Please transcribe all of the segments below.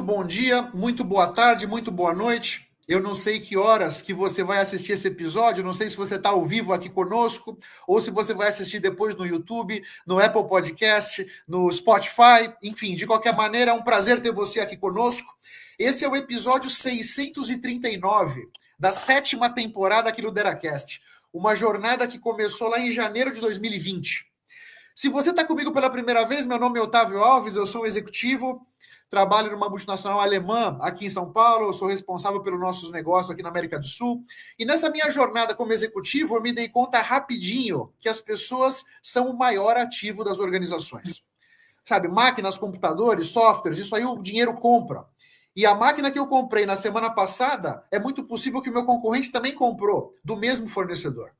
Muito bom dia, muito boa tarde, muito boa noite. Eu não sei que horas que você vai assistir esse episódio, não sei se você está ao vivo aqui conosco, ou se você vai assistir depois no YouTube, no Apple Podcast, no Spotify, enfim, de qualquer maneira, é um prazer ter você aqui conosco. Esse é o episódio 639 da 7ª temporada aqui do DeraCast, uma jornada que começou lá em janeiro de 2020. Se você está comigo pela primeira vez, meu nome é Otávio Alves, eu sou um executivo, trabalho numa multinacional alemã aqui em São Paulo, eu sou responsável pelos nossos negócios aqui na América do Sul. E nessa minha jornada como executivo, eu me dei conta rapidinho que as pessoas são o maior ativo das organizações. Sabe, máquinas, computadores, softwares, isso aí o dinheiro compra. E a máquina que eu comprei na semana passada, é muito possível que o meu concorrente também comprou, do mesmo fornecedor.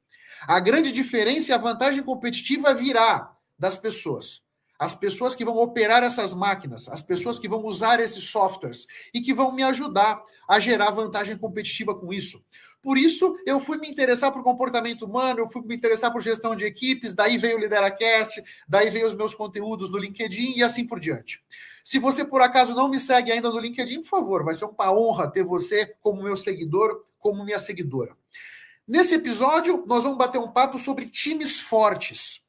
A grande diferença e a vantagem competitiva virá das pessoas. As pessoas que vão operar essas máquinas, as pessoas que vão usar esses softwares e que vão me ajudar a gerar vantagem competitiva com isso. Por isso, eu fui me interessar por comportamento humano, eu fui me interessar por gestão de equipes, daí veio o LideraCast, daí veio os meus conteúdos no LinkedIn e assim por diante. Se você, por acaso, não me segue ainda no LinkedIn, por favor, vai ser uma honra ter você como meu seguidor, como minha seguidora. Nesse episódio, nós vamos bater um papo sobre times fortes.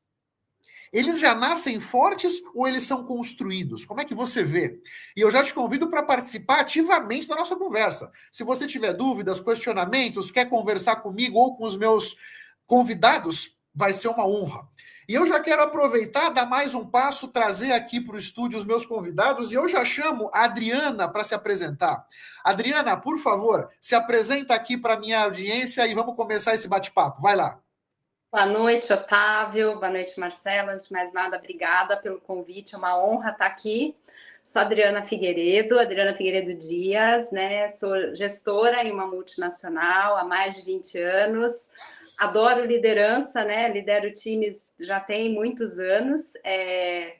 Eles já nascem fortes ou eles são construídos? Como é que você vê? E eu já te convido para participar ativamente da nossa conversa. Se você tiver dúvidas, questionamentos, quer conversar comigo ou com os meus convidados, vai ser uma honra. E eu já quero aproveitar, dar mais um passo, trazer aqui para o estúdio os meus convidados, e eu já chamo a Adriana para se apresentar. Adriana, por favor, se apresenta aqui para a minha audiência e vamos começar esse bate-papo. Vai lá. Boa noite, Otávio. Boa noite, Marcela. Antes de mais nada, obrigada pelo convite. É uma honra estar aqui. Sou Adriana Figueiredo Dias, né? Sou gestora em uma multinacional há mais de 20 anos. Adoro liderança, né? Lidero times já tem muitos anos.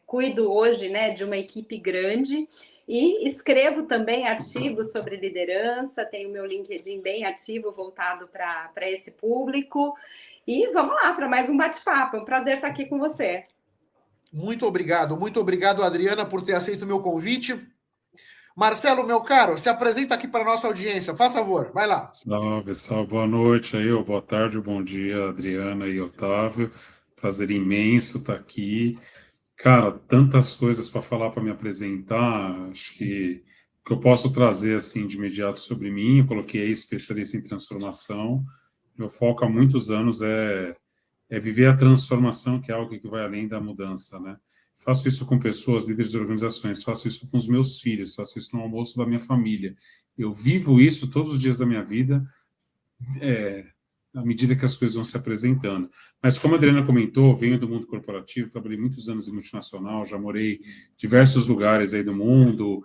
Cuido hoje, né, de uma equipe grande e escrevo também artigos sobre liderança. Tenho meu LinkedIn bem ativo, voltado para esse público. E vamos lá para mais um bate-papo. É um prazer estar aqui com você. Muito obrigado, Adriana, por ter aceito o meu convite. Marcelo, meu caro, se apresenta aqui para a nossa audiência, faz favor, vai lá. Salve, boa noite aí, boa tarde, bom dia, Adriana e Otávio. Prazer imenso estar aqui. Cara, tantas coisas para falar, para me apresentar. Acho que o que eu posso trazer assim de imediato sobre mim, eu coloquei aí especialista em transformação. Meu foco há muitos anos é viver a transformação, que é algo que vai além da mudança, né? Faço isso com pessoas, líderes de organizações, faço isso com os meus filhos, faço isso no almoço da minha família. Eu vivo isso todos os dias da minha vida, à medida que as coisas vão se apresentando. Mas como a Adriana comentou, venho do mundo corporativo, trabalhei muitos anos em multinacional, já morei em diversos lugares aí do mundo,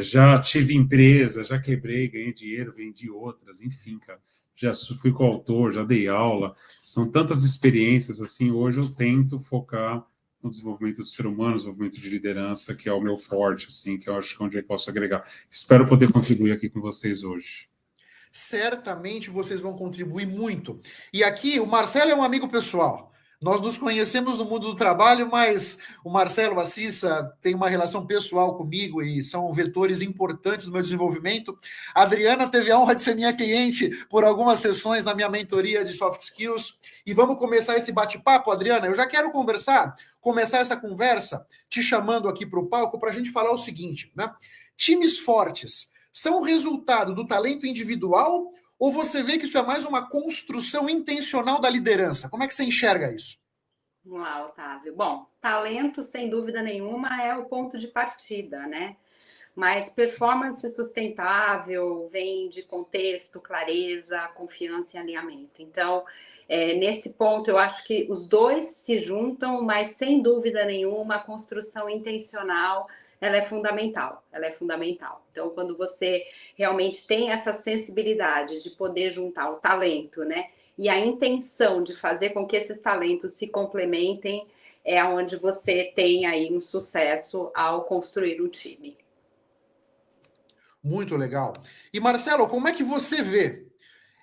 já tive empresa, já quebrei, ganhei dinheiro, vendi outras, enfim, cara. Já fui coautor, já dei aula, são tantas experiências, assim, hoje eu tento focar no desenvolvimento do ser humano, desenvolvimento de liderança, que é o meu forte, assim, que eu acho que é onde eu posso agregar. Espero poder contribuir aqui com vocês hoje. Certamente vocês vão contribuir muito. E aqui, o Marcelo é um amigo pessoal. Nós nos conhecemos no mundo do trabalho, mas o Marcelo, a Cissa, tem uma relação pessoal comigo e são vetores importantes no meu desenvolvimento. A Adriana teve a honra de ser minha cliente por algumas sessões na minha mentoria de soft skills. E vamos começar esse bate-papo, Adriana. Eu já quero começar essa conversa, te chamando aqui para o palco para a gente falar o seguinte, né? Times fortes são resultado do talento individual ou você vê que isso é mais uma construção intencional da liderança? Como é que você enxerga isso? Vamos lá, Otávio. Bom, talento, sem dúvida nenhuma, é o ponto de partida, né? Mas performance sustentável vem de contexto, clareza, confiança e alinhamento. Então, nesse ponto, eu acho que os dois se juntam, mas sem dúvida nenhuma, a construção intencional ela é fundamental. Então, quando você realmente tem essa sensibilidade de poder juntar o talento, né, e a intenção de fazer com que esses talentos se complementem, é onde você tem aí um sucesso ao construir um time. Muito legal. E Marcelo, como é que você vê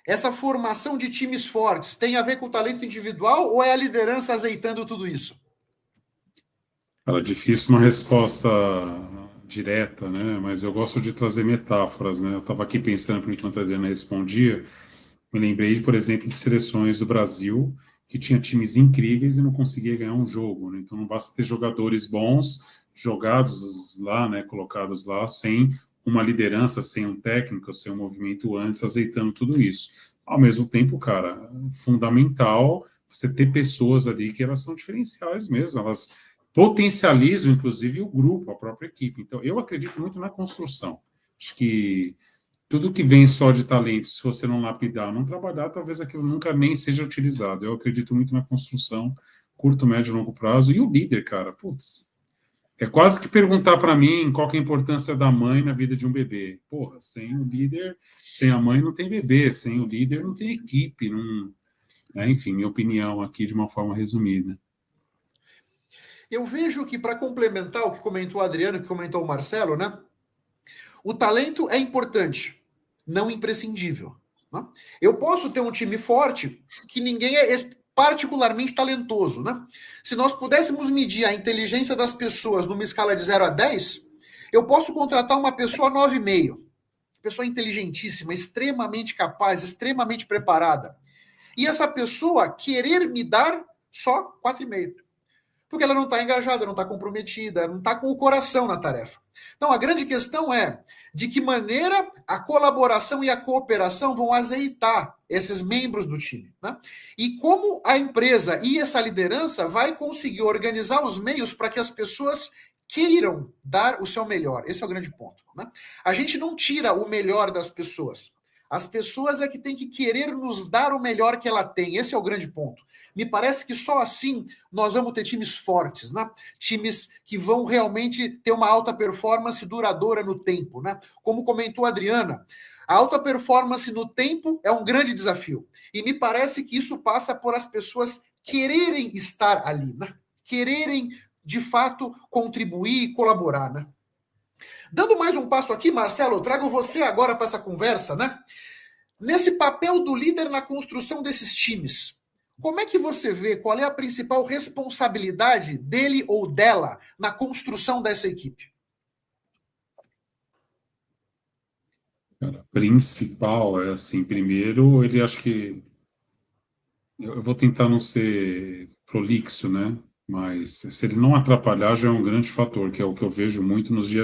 essa formação de times fortes? Tem a ver com o talento individual ou é a liderança azeitando tudo isso? Cara, difícil uma resposta direta, né? Mas eu gosto de trazer metáforas, né? Eu estava aqui pensando, enquanto a Adriana respondia, me lembrei, por exemplo, de seleções do Brasil que tinha times incríveis e não conseguia ganhar um jogo, né? Então não basta ter jogadores bons jogados lá, né? Colocados lá sem uma liderança, sem um técnico, sem um movimento antes, azeitando tudo isso. Ao mesmo tempo, cara, fundamental você ter pessoas ali que elas são diferenciais mesmo, elas potencializam, inclusive, o grupo, a própria equipe. Então, eu acredito muito na construção. Acho que tudo que vem só de talento, se você não lapidar, não trabalhar, talvez aquilo nunca nem seja utilizado. Eu acredito muito na construção, curto, médio e longo prazo. E o líder, cara, putz, é quase que perguntar para mim qual que é a importância da mãe na vida de um bebê. Porra, sem o líder, sem a mãe não tem bebê, sem o líder não tem equipe, não... Enfim, minha opinião aqui de uma forma resumida. Eu vejo que, para complementar o que comentou o Adriano, que comentou o Marcelo, né? O talento é importante, não imprescindível. Né? Eu posso ter um time forte que ninguém é particularmente talentoso. Né? Se nós pudéssemos medir a inteligência das pessoas numa escala de 0 a 10, eu posso contratar uma pessoa 9,5. Pessoa inteligentíssima, extremamente capaz, extremamente preparada. E essa pessoa querer me dar só 4,5. Porque ela não está engajada, não está comprometida, não está com o coração na tarefa. Então, a grande questão é de que maneira a colaboração e a cooperação vão azeitar esses membros do time. Né? E como a empresa e essa liderança vai conseguir organizar os meios para que as pessoas queiram dar o seu melhor. Esse é o grande ponto. Né? A gente não tira o melhor das pessoas. As pessoas é que têm que querer nos dar o melhor que ela tem. Esse é o grande ponto. Me parece que só assim nós vamos ter times fortes, né? Times que vão realmente ter uma alta performance duradoura no tempo, né? Como comentou a Adriana, a alta performance no tempo é um grande desafio. E me parece que isso passa por as pessoas quererem estar ali, né? Quererem, de fato, contribuir e colaborar, né? Dando mais um passo aqui, Marcelo, eu trago você agora para essa conversa, né? Nesse papel do líder na construção desses times, como é que você vê qual é a principal responsabilidade dele ou dela na construção dessa equipe? Cara, principal é assim, primeiro, ele acho que eu vou tentar não ser prolixo, né? Mas se ele não atrapalhar, já é um grande fator, que é o que eu vejo muito no dia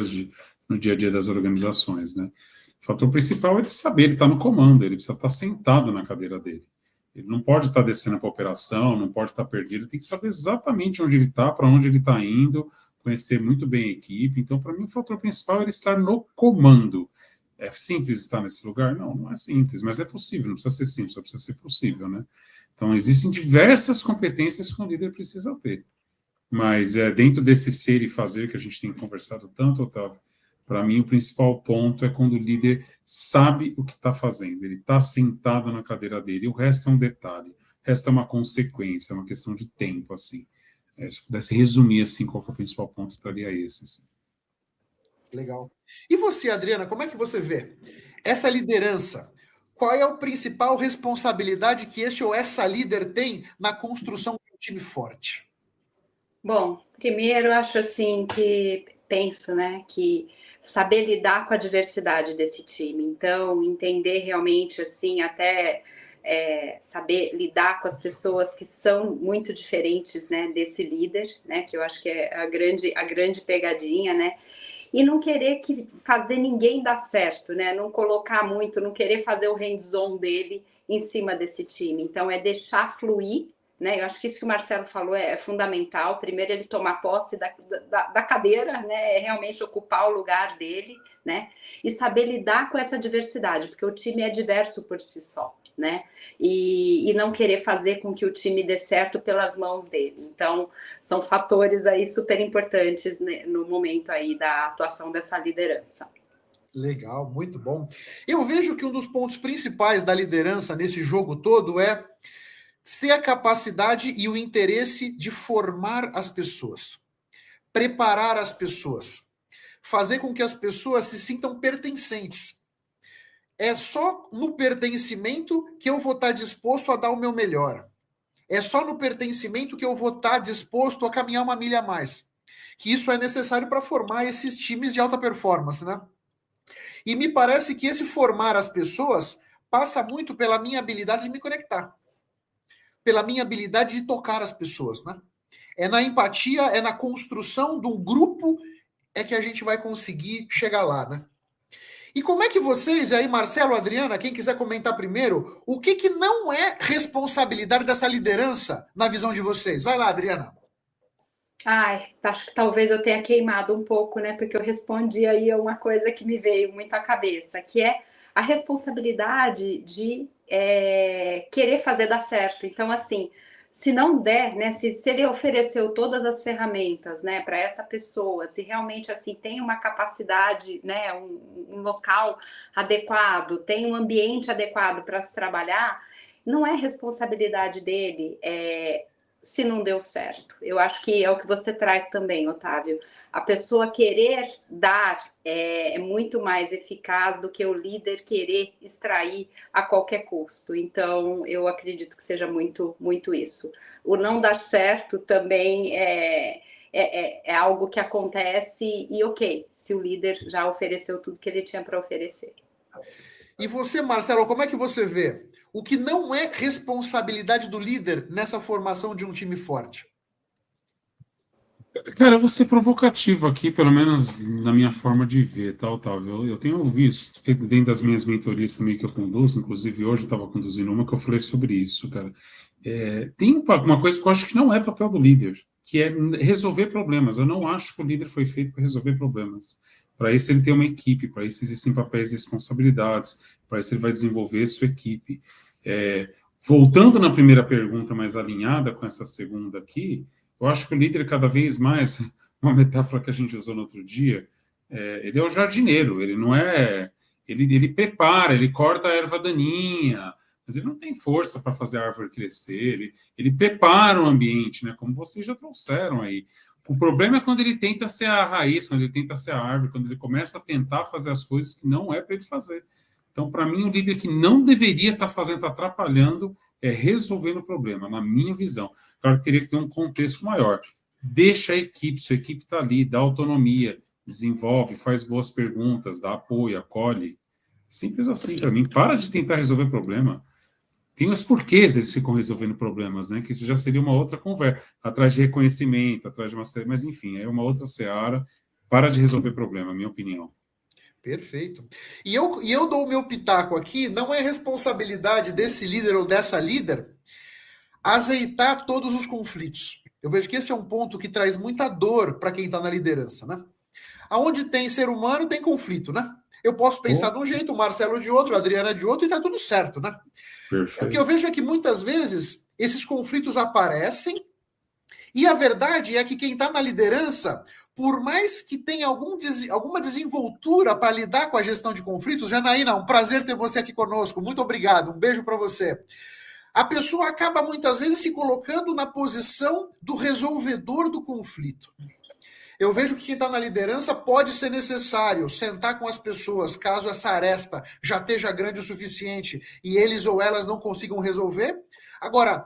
a dia das organizações, né? O fator principal é ele saber, ele está no comando, ele precisa estar sentado na cadeira dele. Ele não pode estar descendo para a operação, não pode estar perdido, ele tem que saber exatamente onde ele está, para onde ele está indo, conhecer muito bem a equipe. Então, para mim, o fator principal é ele estar no comando. É simples estar nesse lugar? Não, não é simples, mas é possível, não precisa ser simples, só precisa ser possível, né? Então, existem diversas competências que um líder precisa ter. Mas dentro desse ser e fazer que a gente tem conversado tanto, Otávio, para mim o principal ponto é quando o líder sabe o que está fazendo, ele está sentado na cadeira dele, o resto é um detalhe, o resto é uma consequência, é uma questão de tempo, assim. Se eu pudesse resumir, assim, qual que é o principal ponto, estaria esse, assim. Legal. E você, Adriana, como é que você vê essa liderança? Qual é a principal responsabilidade que esse ou essa líder tem na construção de um time forte? Bom, primeiro eu acho assim que penso, né, que saber lidar com a diversidade desse time. Então, entender realmente assim, até saber lidar com as pessoas que são muito diferentes, né, desse líder, né, que eu acho que é a grande pegadinha, né? E não querer fazer ninguém dar certo, né? Não colocar muito, não querer fazer o hands-on dele em cima desse time. Então, é deixar fluir, né? Eu acho que isso que o Marcelo falou é fundamental. Primeiro, ele tomar posse da cadeira, né? É realmente ocupar o lugar dele, né? E saber lidar com essa diversidade, porque o time é diverso por si só, né? E não querer fazer com que o time dê certo pelas mãos dele. Então, são fatores aí super importantes, né, no momento aí da atuação dessa liderança. Legal, muito bom. Eu vejo que um dos pontos principais da liderança nesse jogo todo é ter a capacidade e o interesse de formar as pessoas, preparar as pessoas, fazer com que as pessoas se sintam pertencentes. É só no pertencimento que eu vou estar disposto a dar o meu melhor. É só no pertencimento que eu vou estar disposto a caminhar uma milha a mais. que isso é necessário para formar esses times de alta performance, né? E me parece que esse formar as pessoas passa muito pela minha habilidade de me conectar, pela minha habilidade de tocar as pessoas, né? É na empatia, é na construção de um grupo é que a gente vai conseguir chegar lá, né? E como é que vocês, aí, Marcelo, Adriana, quem quiser comentar primeiro, o que não é responsabilidade dessa liderança na visão de vocês? Vai lá, Adriana. Ai, acho que talvez eu tenha queimado um pouco, né? Porque eu respondi aí a uma coisa que me veio muito à cabeça, que é a responsabilidade de querer fazer dar certo. Então, assim, se não der, né? Se ele ofereceu todas as ferramentas, né, para essa pessoa, se realmente assim tem uma capacidade, né, um local adequado, tem um ambiente adequado para se trabalhar, não é responsabilidade dele. Se não deu certo. Eu acho que é o que você traz também, Otávio. A pessoa querer dar é muito mais eficaz do que o líder querer extrair a qualquer custo. Então, eu acredito que seja muito, muito isso. O não dar certo também é algo que acontece e ok, se o líder já ofereceu tudo que ele tinha para oferecer. E você, Marcelo, como é que você vê? O que não é responsabilidade do líder nessa formação de um time forte? Cara, eu vou ser provocativo aqui, pelo menos na minha forma de ver, tá, Otávio? Eu tenho visto, dentro das minhas mentorias também que eu conduzo, inclusive hoje eu estava conduzindo uma que eu falei sobre isso, cara. Tem uma coisa que eu acho que não é papel do líder, que é resolver problemas. Eu não acho que o líder foi feito para resolver problemas. Para isso ele tem uma equipe, para isso existem papéis e responsabilidades, para isso ele vai desenvolver sua equipe. Voltando na primeira pergunta, mais alinhada com essa segunda aqui, eu acho que o líder, cada vez mais, uma metáfora que a gente usou no outro dia, ele é o jardineiro, ele não é. Ele prepara, ele corta a erva daninha, mas ele não tem força para fazer a árvore crescer, ele prepara o ambiente, né, como vocês já trouxeram aí. O problema é quando ele tenta ser a raiz, quando ele tenta ser a árvore, quando ele começa a tentar fazer as coisas que não é para ele fazer. Então, para mim, o líder que não deveria estar fazendo, está atrapalhando, resolvendo o problema, na minha visão. Claro que teria que ter um contexto maior. Deixa a equipe, sua equipe está ali, dá autonomia, desenvolve, faz boas perguntas, dá apoio, acolhe. Simples assim, para mim. Para de tentar resolver problema. Tem os porquês eles ficam resolvendo problemas, né? Que isso já seria uma outra conversa, atrás de reconhecimento, atrás de uma série, mas enfim, é uma outra seara. Para de resolver problema, minha opinião. Perfeito. E eu dou o meu pitaco aqui, não é responsabilidade desse líder ou dessa líder azeitar todos os conflitos. Eu vejo que esse é um ponto que traz muita dor para quem está na liderança, né? Aonde tem ser humano, tem conflito, né? Eu posso pensar de um jeito, o Marcelo de outro, a Adriana de outro, e tá tudo certo, né? Perfeito. O que eu vejo é que muitas vezes esses conflitos aparecem e a verdade é que quem está na liderança, por mais que tenha alguma desenvoltura para lidar com a gestão de conflitos, Janaína, um prazer ter você aqui conosco. Muito obrigado, um beijo para você. A pessoa acaba muitas vezes se colocando na posição do resolvedor do conflito. Eu vejo que quem está na liderança pode ser necessário sentar com as pessoas, caso essa aresta já esteja grande o suficiente e eles ou elas não consigam resolver. Agora,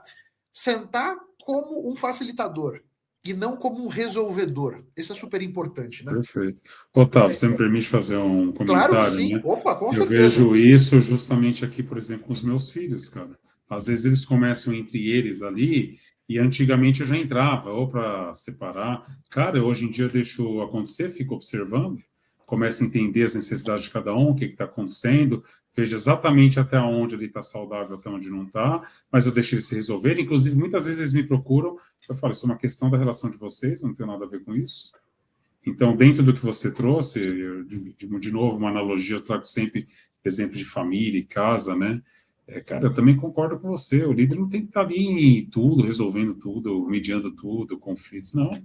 sentar como um facilitador e não como um resolvedor. Isso é super importante, né? Perfeito. Otávio, você me permite fazer um comentário, claro que sim. né? Opa, com Eu certeza. vejo isso justamente aqui, por exemplo, com os meus filhos, cara. Às vezes eles começam entre eles ali, e antigamente eu já entrava, ou para separar. Cara, hoje em dia eu deixo acontecer, fico observando, começo a entender as necessidades de cada um, o que está acontecendo, vejo exatamente até onde ele está saudável, até onde não está, mas eu deixo eles se resolverem. Inclusive, muitas vezes eles me procuram, eu falo, isso é uma questão da relação de vocês, eu não tenho nada a ver com isso. Então, dentro do que você trouxe, de novo, uma analogia, eu trago sempre exemplos de família e casa, né? Cara, eu também concordo com você, o líder não tem que estar ali em tudo, resolvendo tudo, mediando tudo, conflitos, não.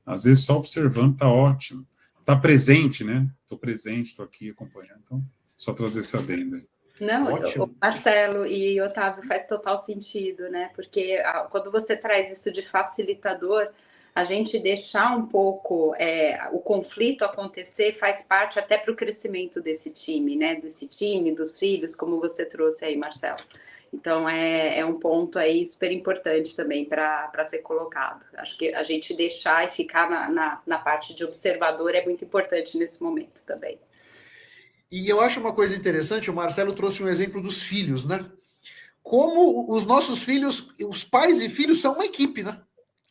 Às vezes só observando está ótimo. Está presente, né? Estou presente, estou aqui acompanhando. Então, só trazer esse adendo aí. Não, o Marcelo e Otávio faz total sentido, né? Porque quando você traz isso de facilitador, a gente deixar um pouco o conflito acontecer faz parte até para o crescimento desse time, né? Desse time, dos filhos, como você trouxe aí, Marcelo. Então, é um ponto aí super importante também para ser colocado. Acho que a gente deixar e ficar na parte de observador é muito importante nesse momento também. E eu acho uma coisa interessante, o Marcelo trouxe um exemplo dos filhos, né? Como os nossos filhos, os pais e filhos são uma equipe, né?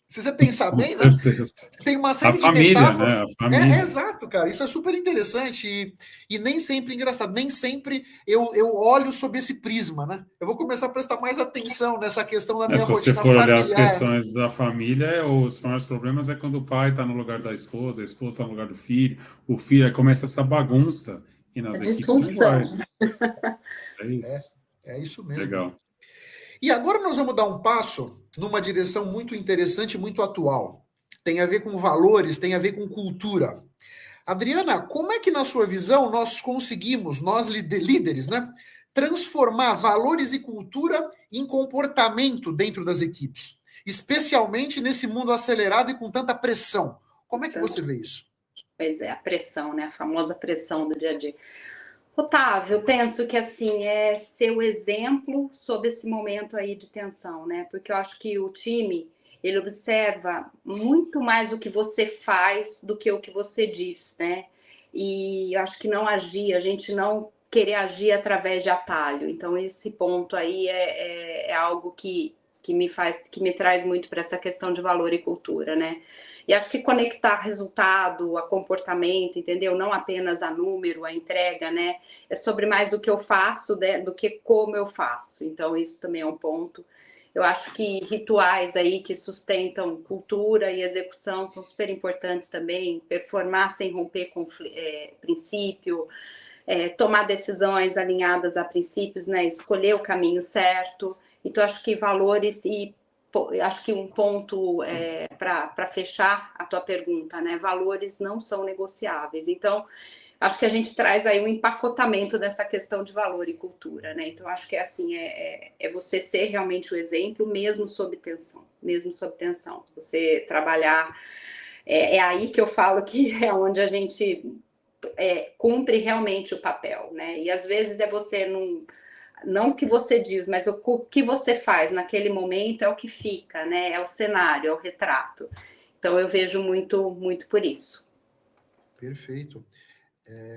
Se você pensar Com bem, né? certeza. Tem uma A série de família, metáforas. né? A família. Exato, cara. Isso é super interessante e nem sempre engraçado. Nem sempre eu olho sob esse prisma, né? Eu vou começar a prestar mais atenção nessa questão da minha Se você rotina for olhar as familiar. questões da família, os maiores problemas é quando o pai está no lugar da esposa, a esposa está no lugar do filho, o filho, aí começa essa bagunça, e A nas equipes são disfunção. iguais. É isso. É isso mesmo. Legal. E agora nós vamos dar um passo numa direção muito interessante, muito atual. Tem a ver com valores, tem a ver com cultura. Adriana, como é que, na sua visão, nós conseguimos, nós líderes, né, transformar valores e cultura em comportamento dentro das equipes? Especialmente nesse mundo acelerado e com tanta pressão. Como é que você vê isso? Pois é, a pressão, né? A famosa pressão do dia a dia. Otávio, eu penso que assim é ser o exemplo sobre esse momento aí de tensão, né? Porque eu acho que o time ele observa muito mais o que você faz do que o que você diz, né? E eu acho que não agir, a gente não querer agir através de atalho. Então esse ponto aí é algo que me traz muito para essa questão de valor e cultura, né? E acho que conectar resultado a comportamento, entendeu? Não apenas a número, a entrega, né? É sobre mais o que eu faço, né, do que como eu faço. Então, isso também é um ponto. Eu acho que rituais aí que sustentam cultura e execução são super importantes também. Performar sem romper princípio, tomar decisões alinhadas a princípios, né? Escolher o caminho certo. Então, acho que valores e acho que um ponto para fechar a tua pergunta, né? Valores não são negociáveis. Então, acho que a gente traz aí um empacotamento dessa questão de valor e cultura, né? Então, acho que é assim, é você ser realmente o exemplo, mesmo sob tensão, mesmo sob tensão. Você trabalhar, é aí que eu falo que é onde a gente cumpre realmente o papel, né? E às vezes é você não o que você diz, mas o que você faz naquele momento é o que fica, né? É o cenário, é o retrato. Então eu vejo muito, muito por isso. Perfeito.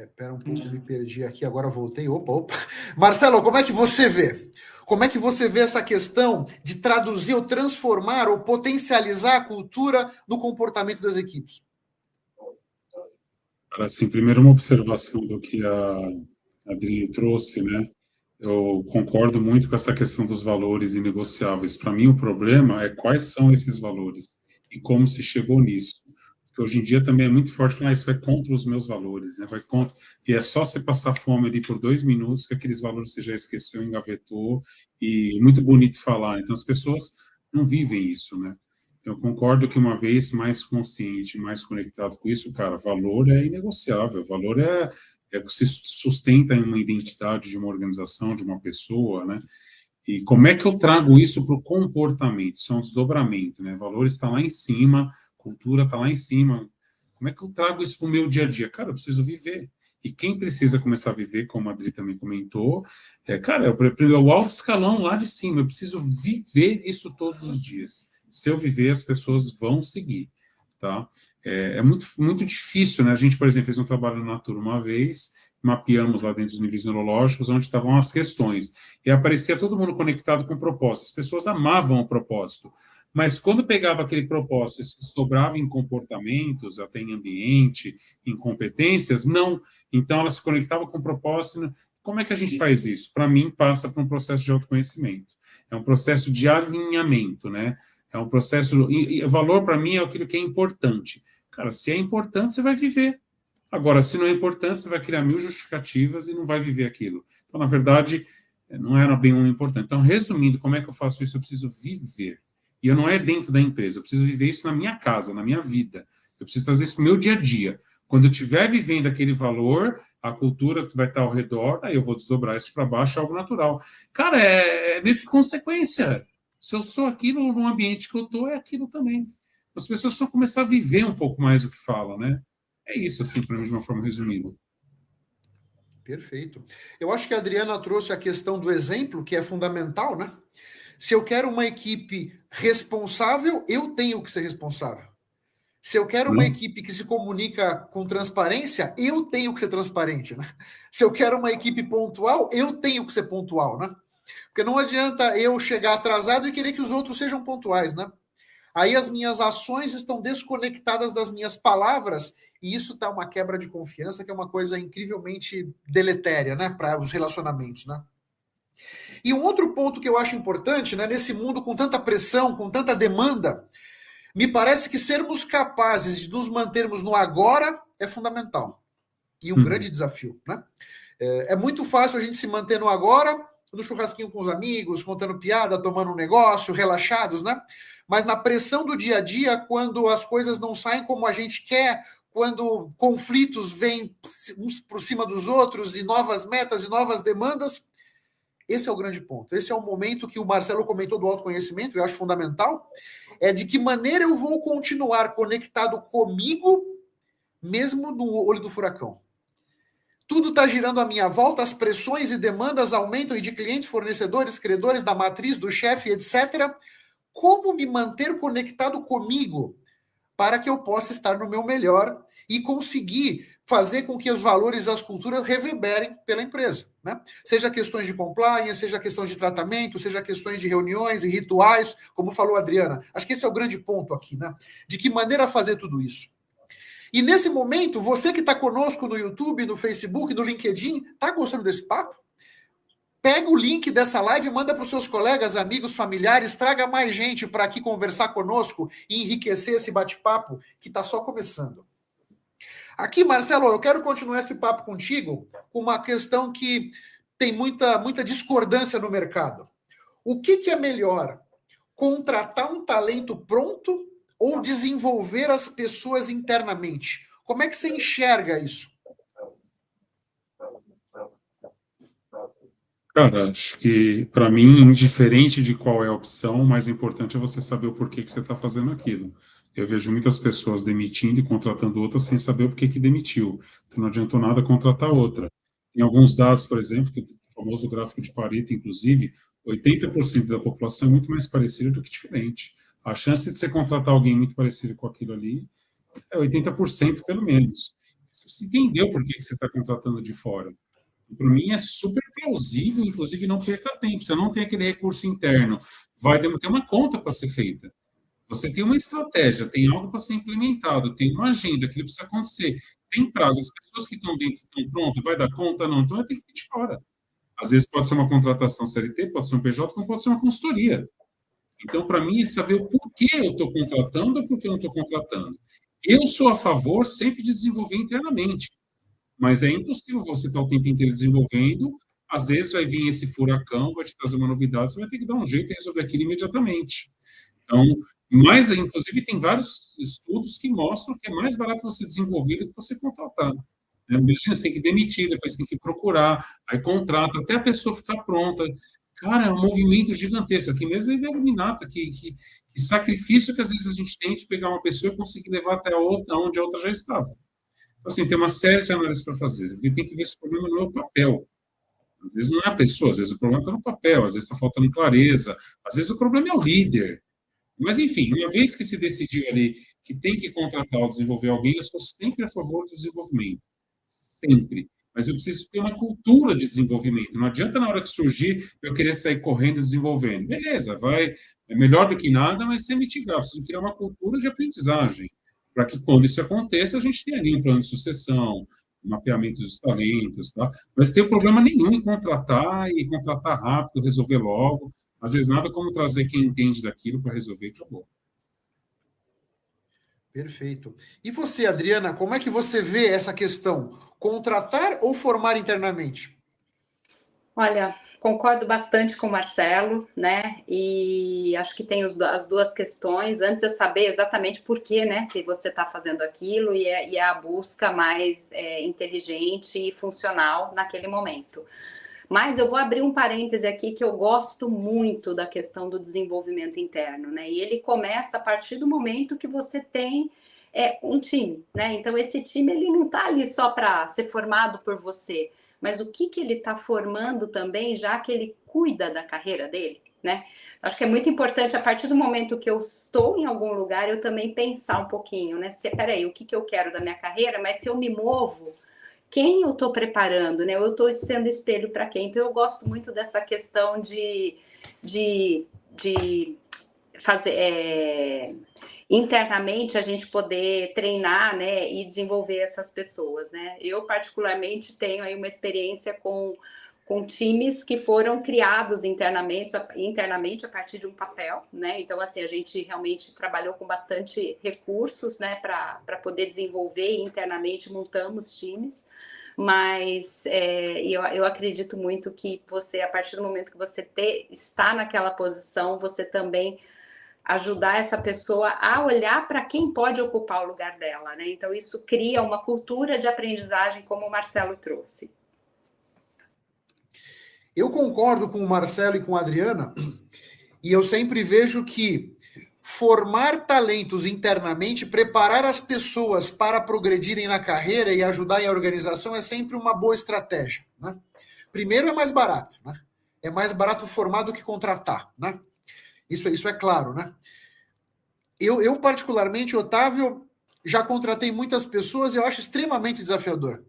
Espera um pouco, me perdi aqui, agora voltei. Opa. Marcelo, como é que você vê? Como é que você vê essa questão de traduzir ou transformar ou potencializar a cultura no comportamento das equipes? Assim, primeiro uma observação do que a Adri trouxe, né? Eu concordo muito com essa questão dos valores inegociáveis. Para mim, o problema é quais são esses valores e como se chegou nisso. Porque hoje em dia também é muito forte falar, isso vai contra os meus valores, né? Vai contra. E é só você passar fome ali por 2 minutos que aqueles valores você já esqueceu, engavetou, e muito bonito falar. Então, as pessoas não vivem isso, né? Eu concordo que uma vez mais consciente, mais conectado com isso, cara, valor é inegociável, valor é o que se sustenta em uma identidade de uma organização, de uma pessoa, né? E como é que eu trago isso para o comportamento? Isso é um desdobramento, né? Valor está lá em cima, cultura está lá em cima. Como é que eu trago isso para o meu dia a dia? Cara, eu preciso viver. E quem precisa começar a viver, como a Adri também comentou, cara, é o alto escalão lá de cima. Eu preciso viver isso todos os dias. Se eu viver, as pessoas vão seguir, tá? É muito, muito difícil, né? A gente, por exemplo, fez um trabalho na Natura uma vez, mapeamos lá dentro dos níveis neurológicos onde estavam as questões, e aparecia todo mundo conectado com o propósito. As pessoas amavam o propósito, mas quando pegava aquele propósito e se sobrava em comportamentos, até em ambiente, em competências, não. Então, ela se conectava com o propósito. Como é que a gente faz isso? Para mim, passa por um processo de autoconhecimento. É um processo de alinhamento, né? É um processo. E valor, para mim, é aquilo que é importante. Cara, se é importante, você vai viver. Agora, se não é importante, você vai criar 1000 justificativas e não vai viver aquilo. Então, na verdade, não era bem um importante. Então, resumindo, como é que eu faço isso? Eu preciso viver. E eu não é dentro da empresa, eu preciso viver isso na minha casa, na minha vida. Eu preciso trazer isso para o meu dia a dia. Quando eu estiver vivendo aquele valor, a cultura vai estar ao redor, aí eu vou desdobrar isso para baixo, é algo natural. Cara, é meio que consequência. Se eu sou aquilo no ambiente que eu estou, é aquilo também. As pessoas só começar a viver um pouco mais o que falam, né? É isso, assim, para mim, de uma forma resumida. Perfeito. Eu acho que a Adriana trouxe a questão do exemplo, que é fundamental, né? Se eu quero uma equipe responsável, eu tenho que ser responsável. Se eu quero uma equipe que se comunica com transparência, eu tenho que ser transparente, né? Se eu quero uma equipe pontual, eu tenho que ser pontual, né? Porque não adianta eu chegar atrasado e querer que os outros sejam pontuais, né? Aí as minhas ações estão desconectadas das minhas palavras e isso tá uma quebra de confiança que é uma coisa incrivelmente deletéria, né, para os relacionamentos, né? E um outro ponto que eu acho importante, né, nesse mundo com tanta pressão, com tanta demanda, me parece que sermos capazes de nos mantermos no agora é fundamental e um grande desafio, né? É muito fácil a gente se manter no agora, no churrasquinho com os amigos, contando piada, tomando um negócio, relaxados, né? Mas na pressão do dia a dia, quando as coisas não saem como a gente quer, quando conflitos vêm uns por cima dos outros e novas metas e novas demandas, esse é o grande ponto. Esse é o momento que o Marcelo comentou do autoconhecimento, eu acho fundamental, é de que maneira eu vou continuar conectado comigo, mesmo no olho do furacão. Tudo está girando à minha volta, as pressões e demandas aumentam e de clientes, fornecedores, credores, da matriz, do chefe, etc. Como me manter conectado comigo para que eu possa estar no meu melhor e conseguir fazer com que os valores e as culturas reverberem pela empresa, né? Seja questões de compliance, seja questões de tratamento, seja questões de reuniões e rituais, como falou a Adriana. Acho que esse é o grande ponto aqui, né? De que maneira fazer tudo isso. E nesse momento, você que está conosco no YouTube, no Facebook, no LinkedIn, está gostando desse papo? Pega o link dessa live e manda para os seus colegas, amigos, familiares, traga mais gente para aqui conversar conosco e enriquecer esse bate-papo que está só começando. Aqui, Marcelo, eu quero continuar esse papo contigo com uma questão que tem muita discordância no mercado. O que é melhor? Contratar um talento pronto ou desenvolver as pessoas internamente? Como é que você enxerga isso? Cara, acho que, para mim, indiferente de qual é a opção, o mais importante é você saber o porquê que você está fazendo aquilo. Eu vejo muitas pessoas demitindo e contratando outras sem saber o porquê que demitiu. Então, não adiantou nada contratar outra. Tem alguns dados, por exemplo, que o famoso gráfico de Pareto, inclusive, 80% da população é muito mais parecida do que diferente. A chance de você contratar alguém muito parecido com aquilo ali é 80% pelo menos. Você entendeu por que você está contratando de fora. Para mim é super plausível, inclusive não perca tempo. Você não tem aquele recurso interno, vai ter uma conta para ser feita. Você tem uma estratégia, tem algo para ser implementado, tem uma agenda, aquilo precisa acontecer, tem prazo. As pessoas que estão dentro estão prontas, vai dar conta? Não, então vai ter que ir de fora. Às vezes pode ser uma contratação CLT, pode ser um PJ, como pode ser uma consultoria. Então, para mim, é saber o porquê eu estou contratando ou por que eu não estou contratando. Eu sou a favor sempre de desenvolver internamente. Mas é impossível você estar o tempo inteiro desenvolvendo. Às vezes vai vir esse furacão, vai te trazer uma novidade, você vai ter que dar um jeito e resolver aquilo imediatamente. Então, mas, inclusive, tem vários estudos que mostram que é mais barato você desenvolver do que você contratar. Imagina, você tem que demitir, depois tem que procurar, aí contrata, até a pessoa ficar pronta. Cara, é um movimento gigantesco. Aqui mesmo é Minata, que sacrifício que às vezes a gente tem de pegar uma pessoa e conseguir levar até a outra, onde a outra já estava. Então, assim, tem uma série de análises para fazer. Tem que ver se o problema não é o papel. Às vezes não é a pessoa, às vezes o problema está no papel, às vezes está faltando clareza, às vezes o problema é o líder. Mas, enfim, uma vez que se decidiu ali que tem que contratar ou desenvolver alguém, eu sou sempre a favor do desenvolvimento. Sempre. Mas eu preciso ter uma cultura de desenvolvimento. Não adianta, na hora que surgir, eu querer sair correndo e desenvolvendo. Beleza, é melhor do que nada, mas sem mitigar. Eu preciso criar uma cultura de aprendizagem, para que, quando isso aconteça, a gente tenha ali um plano de sucessão, um mapeamento dos talentos, tá? Mas tem problema nenhum em contratar e contratar rápido, resolver logo. Às vezes, nada como trazer quem entende daquilo para resolver e acabou. Perfeito. E você, Adriana, como é que você vê essa questão? Contratar ou formar internamente? Olha, concordo bastante com o Marcelo, né? E acho que tem as duas questões. Antes é saber exatamente por que, né, que você está fazendo aquilo e a busca mais inteligente e funcional naquele momento. Mas eu vou abrir um parêntese aqui que eu gosto muito da questão do desenvolvimento interno, né? E ele começa a partir do momento que você tem um time, né? Então esse time ele não está ali só para ser formado por você, mas o que ele está formando também, já que ele cuida da carreira dele, né? Acho que é muito importante, a partir do momento que eu estou em algum lugar, eu também pensar um pouquinho, né? Peraí, o que eu quero da minha carreira, mas se eu me movo, quem eu estou preparando, né? Eu estou sendo espelho para quem? Então, eu gosto muito dessa questão de fazer... internamente a gente poder treinar, né, e desenvolver essas pessoas, né? Eu particularmente tenho aí uma experiência com times que foram criados internamente a partir de um papel, né? Então, assim, a gente realmente trabalhou com bastante recursos, né, para poder desenvolver e internamente montamos times. Mas eu acredito muito que você, a partir do momento que você está naquela posição, você também ajudar essa pessoa a olhar para quem pode ocupar o lugar dela, né? Então, isso cria uma cultura de aprendizagem, como o Marcelo trouxe. Eu concordo com o Marcelo e com a Adriana, e eu sempre vejo que formar talentos internamente, preparar as pessoas para progredirem na carreira e ajudar em a organização é sempre uma boa estratégia, né? Primeiro, é mais barato, né? É mais barato formar do que contratar, né? Isso é claro, né? Eu particularmente, Otávio, já contratei muitas pessoas e eu acho extremamente desafiador.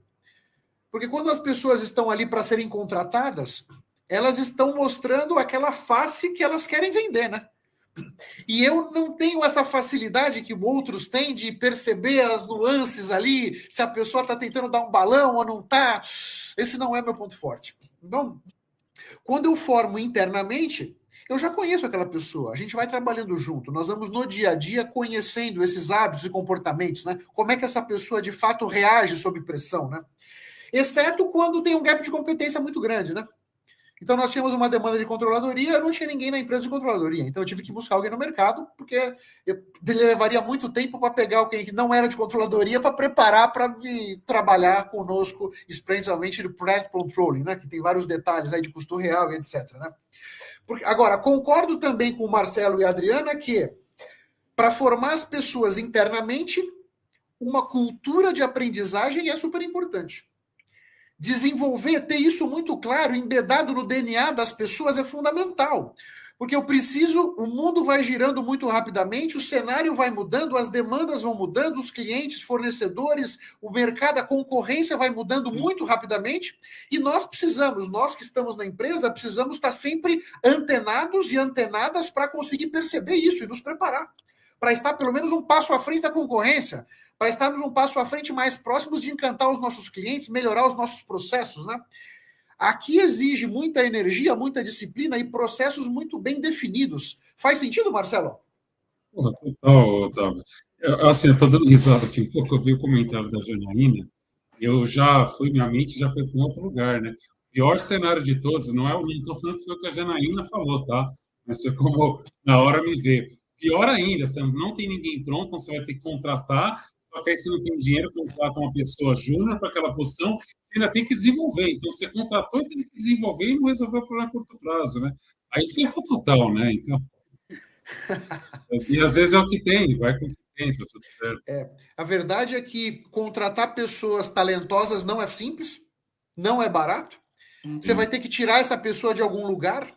Porque quando as pessoas estão ali para serem contratadas, elas estão mostrando aquela face que elas querem vender, né? E eu não tenho essa facilidade que outros têm de perceber as nuances ali, se a pessoa está tentando dar um balão ou não está. Esse não é meu ponto forte. Então, quando eu formo internamente, eu já conheço aquela pessoa, a gente vai trabalhando junto, nós vamos no dia a dia conhecendo esses hábitos e comportamentos, né? Como é que essa pessoa de fato reage sob pressão, né? Exceto quando tem um gap de competência muito grande, né? Então nós tínhamos uma demanda de controladoria, eu não tinha ninguém na empresa de controladoria, então eu tive que buscar alguém no mercado, porque levaria muito tempo para pegar alguém que não era de controladoria para preparar para trabalhar conosco, especialmente do Plant Controlling, né? Que tem vários detalhes aí de custo real e etc, né? Agora, concordo também com o Marcelo e a Adriana que, para formar as pessoas internamente, uma cultura de aprendizagem é super importante. Desenvolver, ter isso muito claro, embedado no DNA das pessoas é fundamental. Porque o mundo vai girando muito rapidamente, o cenário vai mudando, as demandas vão mudando, os clientes, fornecedores, o mercado, a concorrência vai mudando muito rapidamente, e nós que estamos na empresa, precisamos estar sempre antenados e antenadas para conseguir perceber isso e nos preparar, para estar pelo menos um passo à frente da concorrência, para estarmos um passo à frente mais próximos de encantar os nossos clientes, melhorar os nossos processos, né? Aqui exige muita energia, muita disciplina e processos muito bem definidos. Faz sentido, Marcelo? Porra, total, Otávio. Assim, eu estou dando risada aqui um pouco, eu vi o comentário da Janaína, minha mente já foi para um outro lugar, né? O pior cenário de todos, não estou falando que foi o que a Janaína falou, tá? Mas foi como na hora me veio. Pior ainda, você não tem ninguém pronto, então você vai ter que contratar, só que aí você não tem dinheiro, contrata uma pessoa júnior para aquela posição, você ainda tem que desenvolver. Então, você contratou e tem que desenvolver e não resolveu o problema a curto prazo, né? Aí ferrou total, né? Então, e às vezes é o que tem, vai com o que tem, tá tudo certo. A verdade é que contratar pessoas talentosas não é simples, não é barato. Você vai ter que tirar essa pessoa de algum lugar.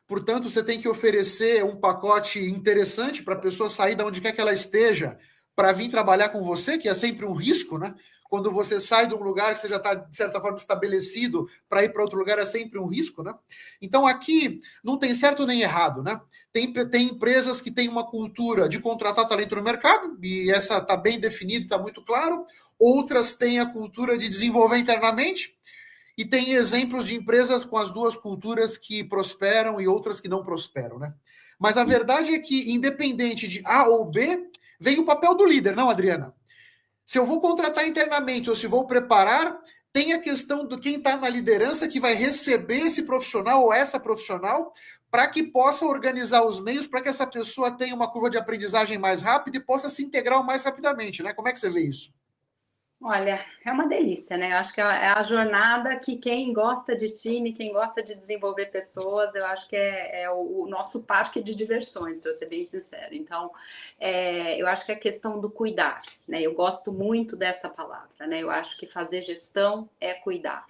Portanto, você tem que oferecer um pacote interessante para a pessoa sair de onde quer que ela esteja para vir trabalhar com você, que é sempre um risco, né? Quando você sai de um lugar que você já está, de certa forma, estabelecido, para ir para outro lugar é sempre um risco, né? Então, aqui não tem certo nem errado, né? Tem empresas que têm uma cultura de contratar talento no mercado, e essa está bem definida, está muito claro. Outras têm a cultura de desenvolver internamente, e tem exemplos de empresas com as duas culturas que prosperam e outras que não prosperam, né? Mas a verdade é que, independente de A ou B, vem o papel do líder, não, Adriana? Se eu vou contratar internamente ou se vou preparar, tem a questão de quem está na liderança que vai receber esse profissional ou essa profissional para que possa organizar os meios para que essa pessoa tenha uma curva de aprendizagem mais rápida e possa se integrar mais rapidamente, né? Como é que você vê isso? Olha, é uma delícia, né? Eu acho que é a jornada que quem gosta de time, quem gosta de desenvolver pessoas, eu acho que é o nosso parque de diversões, para ser bem sincero. Então, eu acho que é a questão do cuidar, né? Eu gosto muito dessa palavra, né? Eu acho que fazer gestão é cuidar.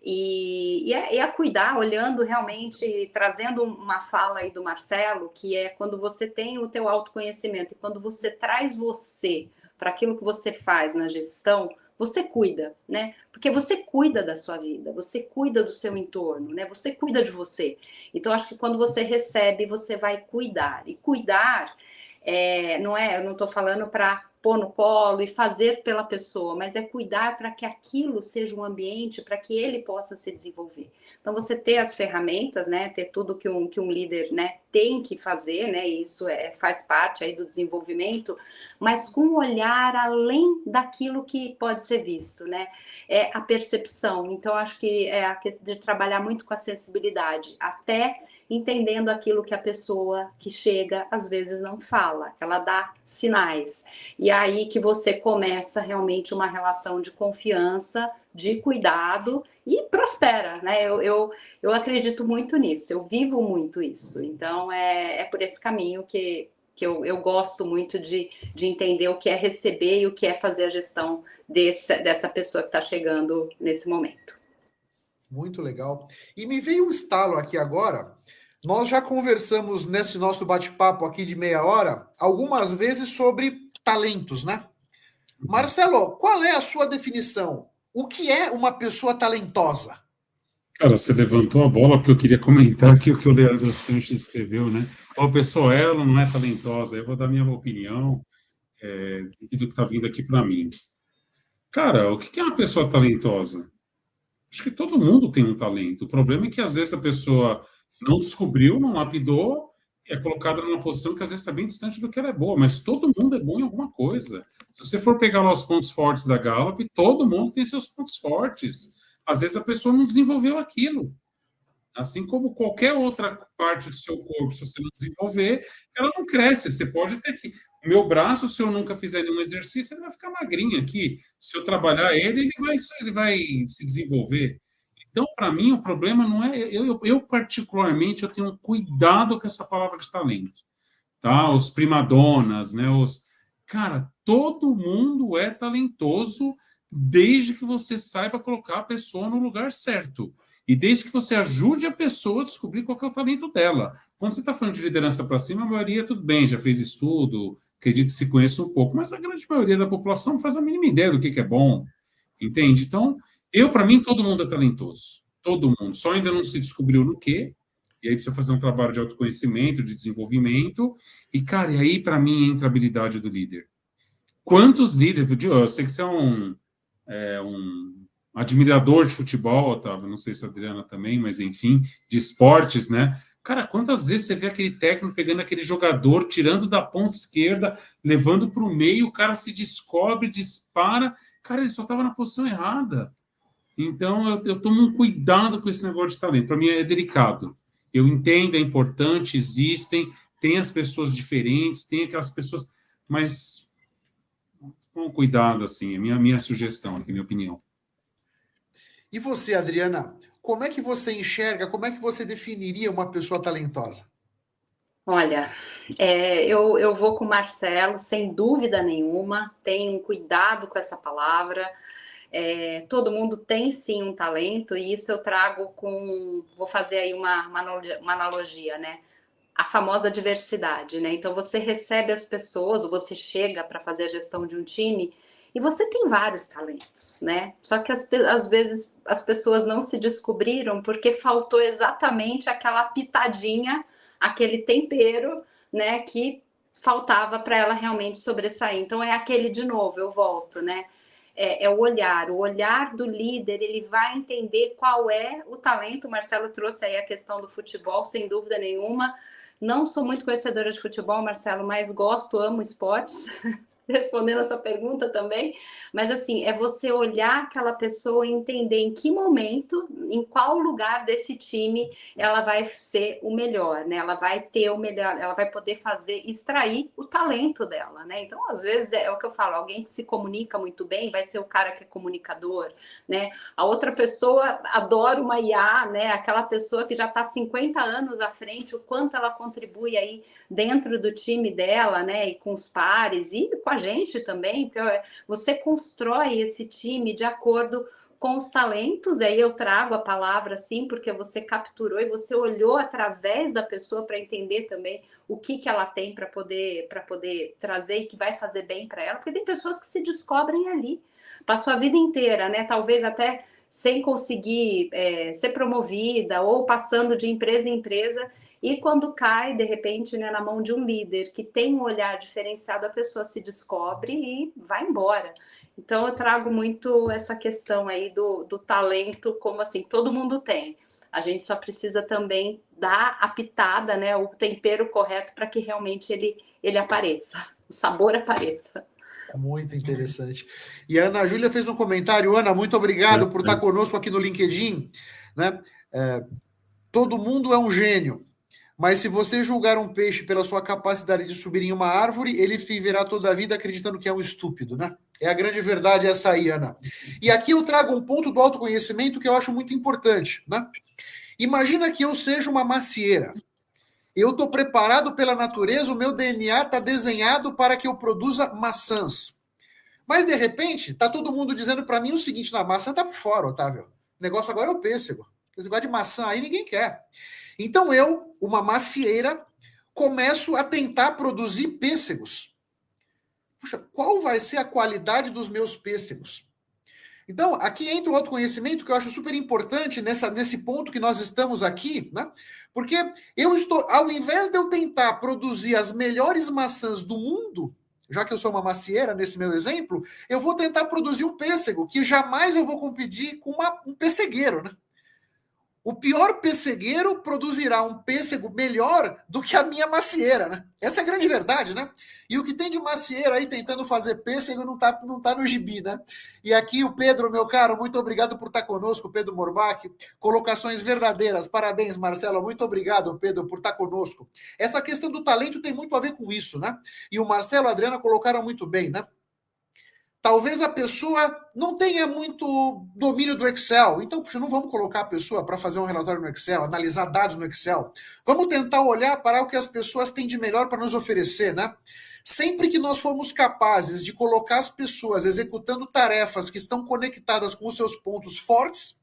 E a cuidar, olhando realmente, trazendo uma fala aí do Marcelo, que é quando você tem o teu autoconhecimento e quando você traz você para aquilo que você faz na gestão, você cuida, né? Porque você cuida da sua vida, você cuida do seu entorno, né? Você cuida de você. Então, acho que quando você recebe, você vai cuidar. E cuidar, eu não estou falando para pôr no colo e fazer pela pessoa, mas é cuidar para que aquilo seja um ambiente para que ele possa se desenvolver. Então, você ter as ferramentas, né, ter tudo que um líder, né, tem que fazer, né, isso faz parte aí do desenvolvimento, mas com um olhar além daquilo que pode ser visto, né, é a percepção. Então, acho que é a questão de trabalhar muito com a sensibilidade, até entendendo aquilo que a pessoa que chega às vezes não fala, ela dá sinais. E aí que você começa realmente uma relação de confiança, de cuidado e prospera, né? Eu acredito muito nisso, eu vivo muito isso. Então é por esse caminho que eu gosto muito de entender o que é receber e o que é fazer a gestão dessa pessoa que está chegando nesse momento. Muito legal. E me veio um estalo aqui agora. Nós já conversamos nesse nosso bate-papo aqui de meia hora algumas vezes sobre talentos, né? Marcelo, qual é a sua definição? O que é uma pessoa talentosa? Cara, você levantou a bola porque eu queria comentar aqui o que o Leandro Sanches escreveu, né? Ó, a pessoa, ela não é talentosa. Eu vou dar minha opinião do que está vindo aqui para mim. Cara, o que é uma pessoa talentosa? Acho que todo mundo tem um talento. O problema é que às vezes a pessoa não descobriu, não lapidou, e é colocada numa posição que às vezes está bem distante do que ela é boa, mas todo mundo é bom em alguma coisa. Se você for pegar lá os pontos fortes da Gallup, todo mundo tem seus pontos fortes. Às vezes a pessoa não desenvolveu aquilo. Assim como qualquer outra parte do seu corpo, se você não desenvolver, ela não cresce. Você pode ter que. O meu braço, se eu nunca fizer nenhum exercício, ele vai ficar magrinho aqui. Se eu trabalhar ele vai se desenvolver. Então, para mim, o problema não é. Eu, particularmente, eu tenho um cuidado com essa palavra de talento. Tá? Os primadonnas, né? Cara, todo mundo é talentoso desde que você saiba colocar a pessoa no lugar certo. E desde que você ajude a pessoa a descobrir qual que é o talento dela. Quando você está falando de liderança para cima, a maioria, tudo bem, já fez estudo, acredito que se conheça um pouco, mas a grande maioria da população não faz a mínima ideia do que é bom, entende? Então, para mim, todo mundo é talentoso. Todo mundo. Só ainda não se descobriu no quê, e aí precisa fazer um trabalho de autoconhecimento, de desenvolvimento, e, cara, e aí, para mim, entra a habilidade do líder. Quantos líderes, eu sei que você é um admirador de futebol, Otávio, não sei se a Adriana também, mas enfim, de esportes, né? Cara, quantas vezes você vê aquele técnico pegando aquele jogador, tirando da ponta esquerda, levando para o meio, o cara se descobre, dispara, cara, ele só estava na posição errada. Então, eu tomo um cuidado com esse negócio de talento. Para mim é delicado. Eu entendo, é importante, tem as pessoas diferentes, tem aquelas pessoas, mas com cuidado, assim, é minha sugestão aqui, minha opinião. E você, Adriana, como é que você enxerga, como é que você definiria uma pessoa talentosa? Olha, eu vou com o Marcelo, sem dúvida nenhuma, tenho cuidado com essa palavra. Todo mundo tem sim um talento, e isso eu trago vou fazer aí uma analogia, né? A famosa diversidade, né? Então você recebe as pessoas, ou você chega para fazer a gestão de um time, e você tem vários talentos, né? Só que às vezes as pessoas não se descobriram porque faltou exatamente aquela pitadinha, aquele tempero, né? Que faltava para ela realmente sobressair. Então é aquele de novo, eu volto, né? O olhar do líder, ele vai entender qual é o talento. O Marcelo trouxe aí a questão do futebol, sem dúvida nenhuma. Não sou muito conhecedora de futebol, Marcelo, mas amo esportes. Respondendo a sua pergunta também, mas assim, é você olhar aquela pessoa e entender em que momento, em qual lugar desse time ela vai ser o melhor, né? Ela vai ter o melhor, ela vai poder extrair o talento dela, né? Então, às vezes, é o que eu falo, alguém que se comunica muito bem vai ser o cara que é comunicador, né? A outra pessoa adora uma IA, né? Aquela pessoa que já está 50 anos à frente, o quanto ela contribui aí dentro do time dela, né? E com os pares, e com a gente também, porque você constrói esse time de acordo com os talentos, aí eu trago a palavra assim, porque você capturou e você olhou através da pessoa para entender também o que ela tem para poder trazer e que vai fazer bem para ela, porque tem pessoas que se descobrem ali, passou a vida inteira, né? Talvez até sem conseguir ser promovida ou passando de empresa em empresa, e quando cai, de repente, né, na mão de um líder que tem um olhar diferenciado, a pessoa se descobre e vai embora. Então, eu trago muito essa questão aí do talento, como assim, todo mundo tem. A gente só precisa também dar a pitada, né, o tempero correto para que realmente ele apareça, o sabor apareça. Muito interessante. E a Ana Júlia fez um comentário. Ana, muito obrigado por estar conosco aqui no LinkedIn. Né? Todo mundo é um gênio, mas se você julgar um peixe pela sua capacidade de subir em uma árvore, ele viverá toda a vida acreditando que é um estúpido, né? É a grande verdade essa aí, Ana. E aqui eu trago um ponto do autoconhecimento que eu acho muito importante, né? Imagina que eu seja uma macieira. Eu estou preparado pela natureza, o meu DNA está desenhado para que eu produza maçãs. Mas, de repente, está todo mundo dizendo para mim o seguinte: na maçã está por fora, Otávio. O negócio agora é o pêssego. Esse negócio de maçã aí ninguém quer. Então eu, uma macieira, começo a tentar produzir pêssegos. Puxa, qual vai ser a qualidade dos meus pêssegos? Então, aqui entra o autoconhecimento que eu acho super importante nesse ponto que nós estamos aqui, né? Porque eu estou, ao invés de eu tentar produzir as melhores maçãs do mundo, já que eu sou uma macieira nesse meu exemplo, eu vou tentar produzir um pêssego, que jamais eu vou competir com um pessegueiro, né? O pior pessegueiro produzirá um pêssego melhor do que a minha macieira, né? Essa é a grande verdade, né? E o que tem de macieira aí tentando fazer pêssego não tá no gibi, né? E aqui o Pedro, meu caro, muito obrigado por estar conosco, Pedro Morbach. Colocações verdadeiras. Parabéns, Marcelo. Muito obrigado, Pedro, por estar conosco. Essa questão do talento tem muito a ver com isso, né? E o Marcelo e a Adriana colocaram muito bem, né? Talvez a pessoa não tenha muito domínio do Excel. Então, puxa, não vamos colocar a pessoa para fazer um relatório no Excel, analisar dados no Excel. Vamos tentar olhar para o que as pessoas têm de melhor para nos oferecer, né? Sempre que nós formos capazes de colocar as pessoas executando tarefas que estão conectadas com os seus pontos fortes,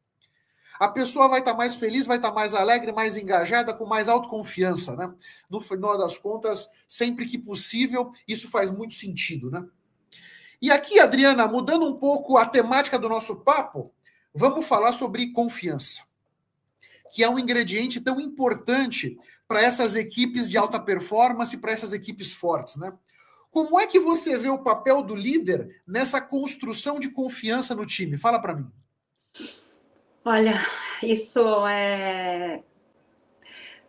a pessoa vai estar mais feliz, vai estar mais alegre, mais engajada, com mais autoconfiança, né? No final das contas, sempre que possível, isso faz muito sentido, né? E aqui, Adriana, mudando um pouco a temática do nosso papo, vamos falar sobre confiança, que é um ingrediente tão importante para essas equipes de alta performance, para essas equipes fortes, né? Como é que você vê o papel do líder nessa construção de confiança no time? Fala para mim. Olha, isso é...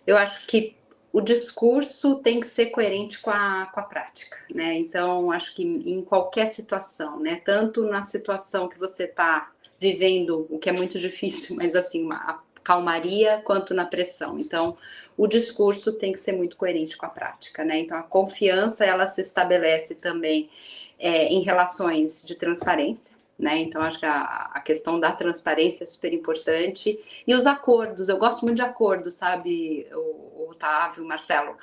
Eu acho que o discurso tem que ser coerente com a prática, né? Então, acho que em qualquer situação, né? Tanto na situação que você está vivendo, o que é muito difícil, mas assim, uma calmaria, quanto na pressão. Então, o discurso tem que ser muito coerente com a prática, né? Então, a confiança, ela se estabelece também em relações de transparência, né? Então, acho que a questão da transparência é super importante. E os acordos, eu gosto muito de acordos, sabe, o Otávio, Marcelo?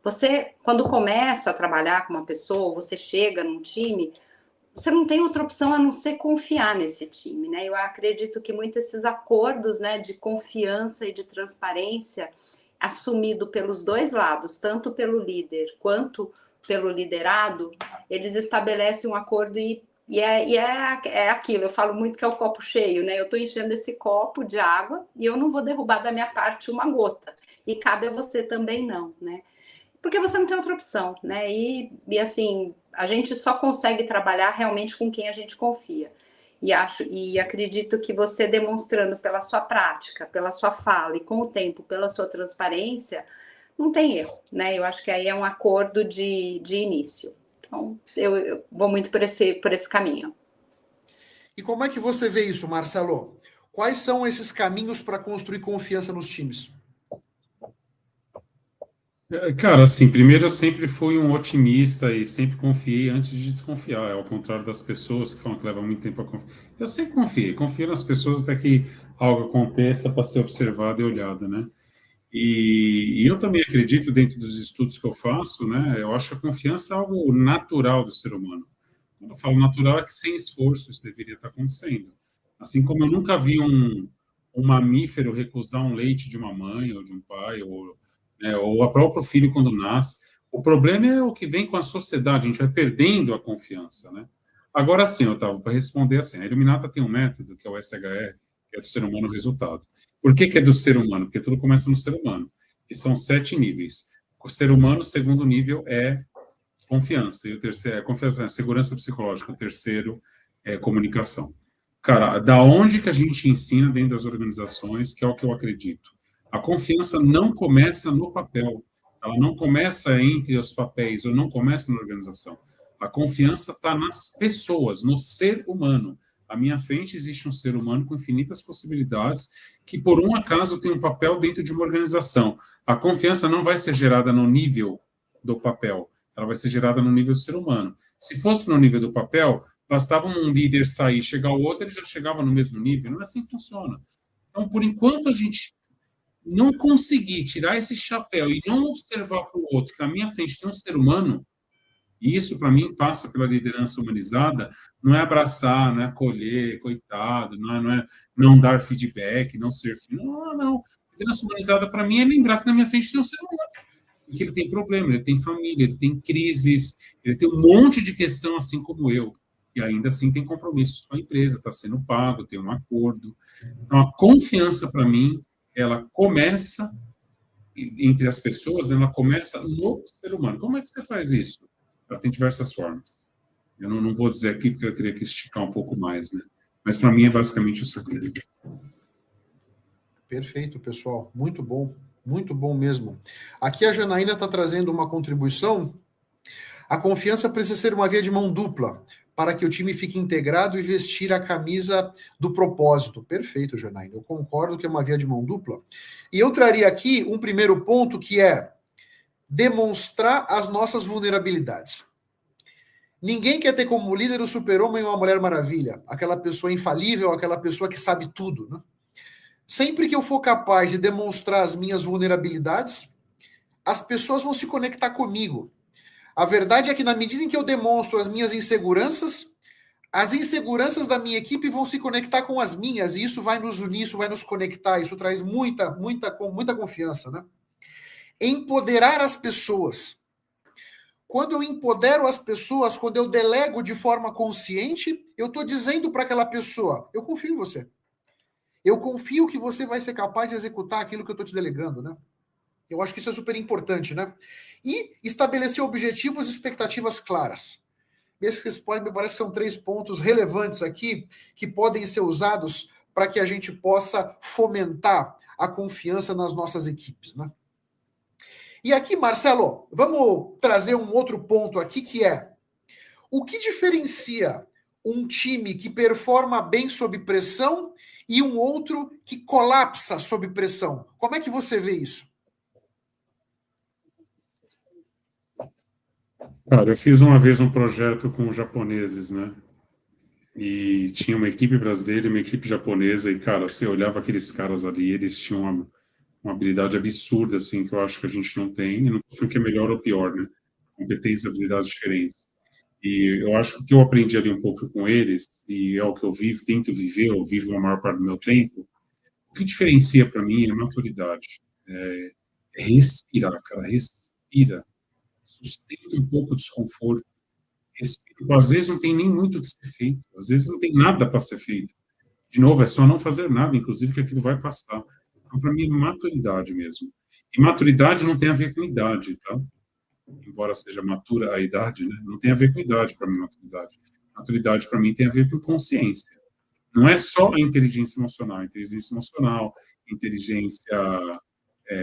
Você, quando começa a trabalhar com uma pessoa, você chega num time, você não tem outra opção a não ser confiar nesse time, né? Eu acredito que muito esses acordos, né, de confiança e de transparência, assumido pelos dois lados, tanto pelo líder quanto pelo liderado, eles estabelecem um acordo e é aquilo, eu falo muito que é o copo cheio, né? Eu estou enchendo esse copo de água e eu não vou derrubar da minha parte uma gota. E cabe a você também não, né? Porque você não tem outra opção, né? E assim, a gente só consegue trabalhar realmente com quem a gente confia. E acredito que você demonstrando pela sua prática, pela sua fala e com o tempo, pela sua transparência, não tem erro, né? Eu acho que aí é um acordo de início. Então, eu vou muito por esse caminho. E como é que você vê isso, Marcelo? Quais são esses caminhos para construir confiança nos times? Cara, assim, primeiro eu sempre fui um otimista e sempre confiei antes de desconfiar, ao contrário das pessoas que falam que leva muito tempo a confiar. Eu sempre confio nas pessoas até que algo aconteça para ser observado e olhado, né? E eu também acredito, dentro dos estudos que eu faço, né, eu acho que a confiança é algo natural do ser humano. Quando eu falo natural, é que sem esforço isso deveria estar acontecendo. Assim como eu nunca vi um mamífero recusar um leite de uma mãe ou de um pai, ou, né, ou o próprio filho quando nasce. O problema é o que vem com a sociedade, a gente vai perdendo a confiança, né? Agora sim, Otávio, para responder assim, a Illuminata tem um método, que é o SHR, que é do ser humano o resultado. Por que é do ser humano? Porque tudo começa no ser humano. E são 7 níveis. O ser humano, o segundo nível é confiança, e o terceiro é confiança, segurança psicológica, o terceiro é comunicação. Cara, da onde que a gente ensina dentro das organizações, que é o que eu acredito? A confiança não começa no papel, ela não começa entre os papéis, ou não começa na organização. A confiança está nas pessoas, no ser humano. À minha frente existe um ser humano com infinitas possibilidades, que por um acaso tem um papel dentro de uma organização. A confiança não vai ser gerada no nível do papel, ela vai ser gerada no nível do ser humano. Se fosse no nível do papel, bastava um líder sair, chegar o outro, ele já chegava no mesmo nível. Não é assim que funciona. Então, por enquanto a gente não conseguir tirar esse chapéu e não observar para o outro que na minha frente tem um ser humano, e isso para mim passa pela liderança humanizada, não é abraçar, não é acolher, coitado, não é não dar feedback, não ser filho. Não. Liderança humanizada para mim é lembrar que na minha frente tem um ser humano, que ele tem problema, ele tem família, ele tem crises, ele tem um monte de questão assim como eu. E ainda assim tem compromissos com a empresa, está sendo pago, tem um acordo. Então, a confiança, para mim, ela começa entre as pessoas, ela começa no ser humano. Como é que você faz isso? Ela tem diversas formas. Eu não vou dizer aqui, porque eu teria que esticar um pouco mais, né? Mas, para mim, é basicamente o segredo. Perfeito, pessoal. Muito bom mesmo. Aqui a Janaína está trazendo uma contribuição. A confiança precisa ser uma via de mão dupla, para que o time fique integrado e vestir a camisa do propósito. Perfeito, Janaína. Eu concordo que é uma via de mão dupla. E eu traria aqui um primeiro ponto, que é demonstrar as nossas vulnerabilidades. Ninguém quer ter como líder o super-homem ou a Mulher Maravilha, aquela pessoa infalível, aquela pessoa que sabe tudo, né? Sempre que eu for capaz de demonstrar as minhas vulnerabilidades, as pessoas vão se conectar comigo. A verdade é que na medida em que eu demonstro as minhas inseguranças, as inseguranças da minha equipe vão se conectar com as minhas, e isso vai nos unir, isso vai nos conectar, isso traz muita confiança, né? Empoderar as pessoas. Quando eu empodero as pessoas, quando eu delego de forma consciente, eu estou dizendo para aquela pessoa, eu confio em você. Eu confio que você vai ser capaz de executar aquilo que eu estou te delegando, né? Eu acho que isso é super importante, né? E estabelecer objetivos e expectativas claras. Esses me parece que são 3 pontos relevantes aqui que podem ser usados para que a gente possa fomentar a confiança nas nossas equipes, né? E aqui, Marcelo, vamos trazer um outro ponto aqui, que é o que diferencia um time que performa bem sob pressão e um outro que colapsa sob pressão. Como é que você vê isso? Cara, eu fiz uma vez um projeto com os japoneses, né? E tinha uma equipe brasileira e uma equipe japonesa, e, cara, você olhava aqueles caras ali, eles tinham uma habilidade absurda, assim, que eu acho que a gente não tem, e não sei o que é melhor ou pior, né? Competências, habilidades diferentes. E eu acho que o que eu aprendi ali um pouco com eles, e é o que eu vivo, tento viver, eu vivo a maior parte do meu tempo, o que diferencia para mim é a maturidade. É respirar, cara, respira. Sustenta um pouco o desconforto. Respira. Às vezes não tem nem muito o que ser feito, às vezes não tem nada para ser feito. De novo, é só não fazer nada, inclusive que aquilo vai passar. Então, para mim, é maturidade mesmo. E maturidade não tem a ver com idade, tá? Embora seja matura a idade, né? Não tem a ver com idade para mim, maturidade. Maturidade para mim tem a ver com consciência. Não é só a inteligência emocional, inteligência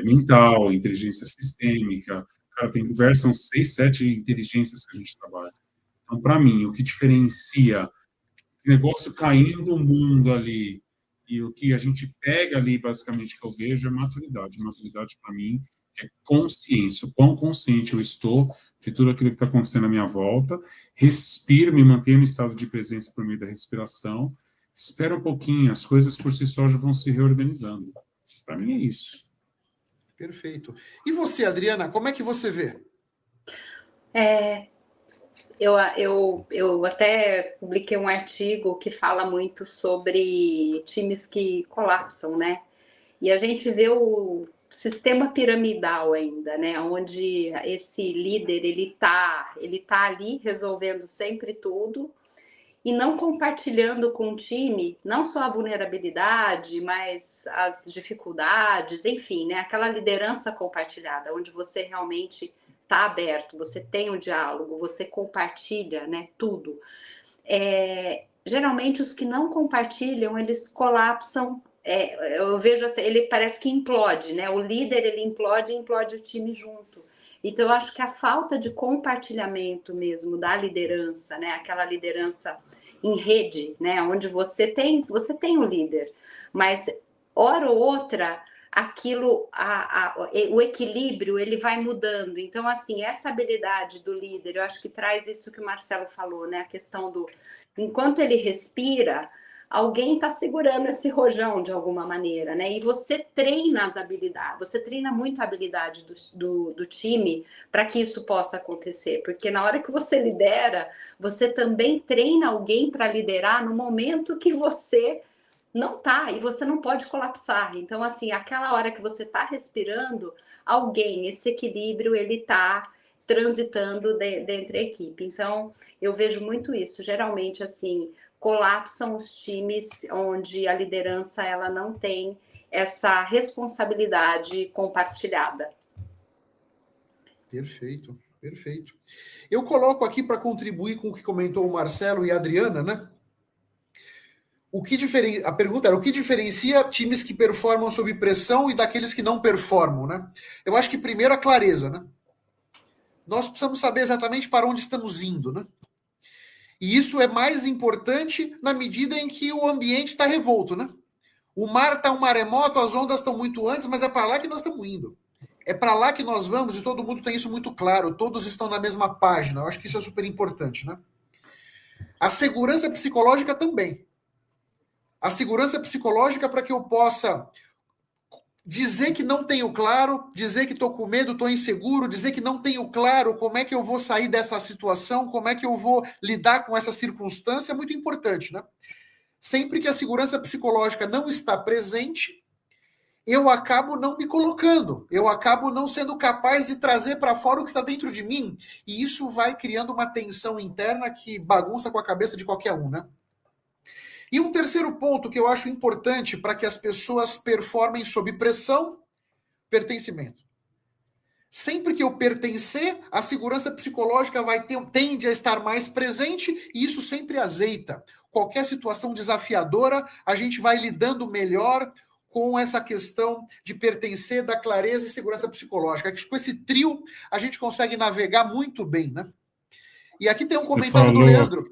mental, inteligência sistêmica. Cara, tem diversas, são 6, 7 inteligências que a gente trabalha. Então, para mim, o que diferencia o negócio caindo no mundo ali e o que a gente pega ali, basicamente, que eu vejo é maturidade. Maturidade, para mim, é consciência. O quão consciente eu estou de tudo aquilo que está acontecendo à minha volta. Respiro, me mantenho no estado de presença por meio da respiração. Espera um pouquinho, as coisas por si só já vão se reorganizando. Para mim é isso. Perfeito. E você, Adriana, como é que você vê? Eu até publiquei um artigo que fala muito sobre times que colapsam, né? E a gente vê o sistema piramidal ainda, né? Onde esse líder ele tá ali resolvendo sempre tudo e não compartilhando com o time não só a vulnerabilidade, mas as dificuldades, enfim, né? Aquela liderança compartilhada, onde você realmente está aberto, você tem um diálogo, você compartilha, né? Tudo. Geralmente os que não compartilham, eles colapsam. Eu vejo assim, ele parece que implode, né? O líder ele implode e implode o time junto. Então eu acho que a falta de compartilhamento mesmo da liderança, né? Aquela liderança em rede, né? Onde você tem um líder, mas hora ou outra aquilo, o equilíbrio ele vai mudando. Então assim, essa habilidade do líder, eu acho que traz isso que o Marcelo falou, né? A questão do enquanto ele respira, alguém está segurando esse rojão de alguma maneira, né? E você treina as habilidades, você treina muito a habilidade do time para que isso possa acontecer, porque na hora que você lidera, você também treina alguém para liderar no momento que você não tá, e você não pode colapsar. Então, assim, aquela hora que você está respirando, alguém, esse equilíbrio, ele está transitando dentro da equipe. Então, eu vejo muito isso. Geralmente, assim, colapsam os times onde a liderança ela não tem essa responsabilidade compartilhada. Perfeito, perfeito. Eu coloco aqui para contribuir com o que comentou o Marcelo e a Adriana, né? A pergunta era: o que diferencia times que performam sob pressão e daqueles que não performam, né? Eu acho que primeiro a clareza, né? Nós precisamos saber exatamente para onde estamos indo, né? E isso é mais importante na medida em que o ambiente está revolto, né? O mar está um maremoto, as ondas estão muito antes, mas é para lá que nós estamos indo. É para lá que nós vamos e todo mundo tem isso muito claro, todos estão na mesma página. Eu acho que isso é super importante, né? A segurança psicológica também. A segurança psicológica para que eu possa dizer que não tenho claro, dizer que estou com medo, estou inseguro, dizer que não tenho claro como é que eu vou sair dessa situação, como é que eu vou lidar com essa circunstância, é muito importante, né? Sempre que a segurança psicológica não está presente, eu acabo não me colocando, eu acabo não sendo capaz de trazer para fora o que está dentro de mim, e isso vai criando uma tensão interna que bagunça com a cabeça de qualquer um, né? E um terceiro ponto que eu acho importante para que as pessoas performem sob pressão: pertencimento. Sempre que eu pertencer, a segurança psicológica tende a estar mais presente e isso sempre azeita. Qualquer situação desafiadora, a gente vai lidando melhor com essa questão de pertencer, da clareza e segurança psicológica. Com esse trio, a gente consegue navegar muito bem, né? E aqui tem um comentário do Leandro.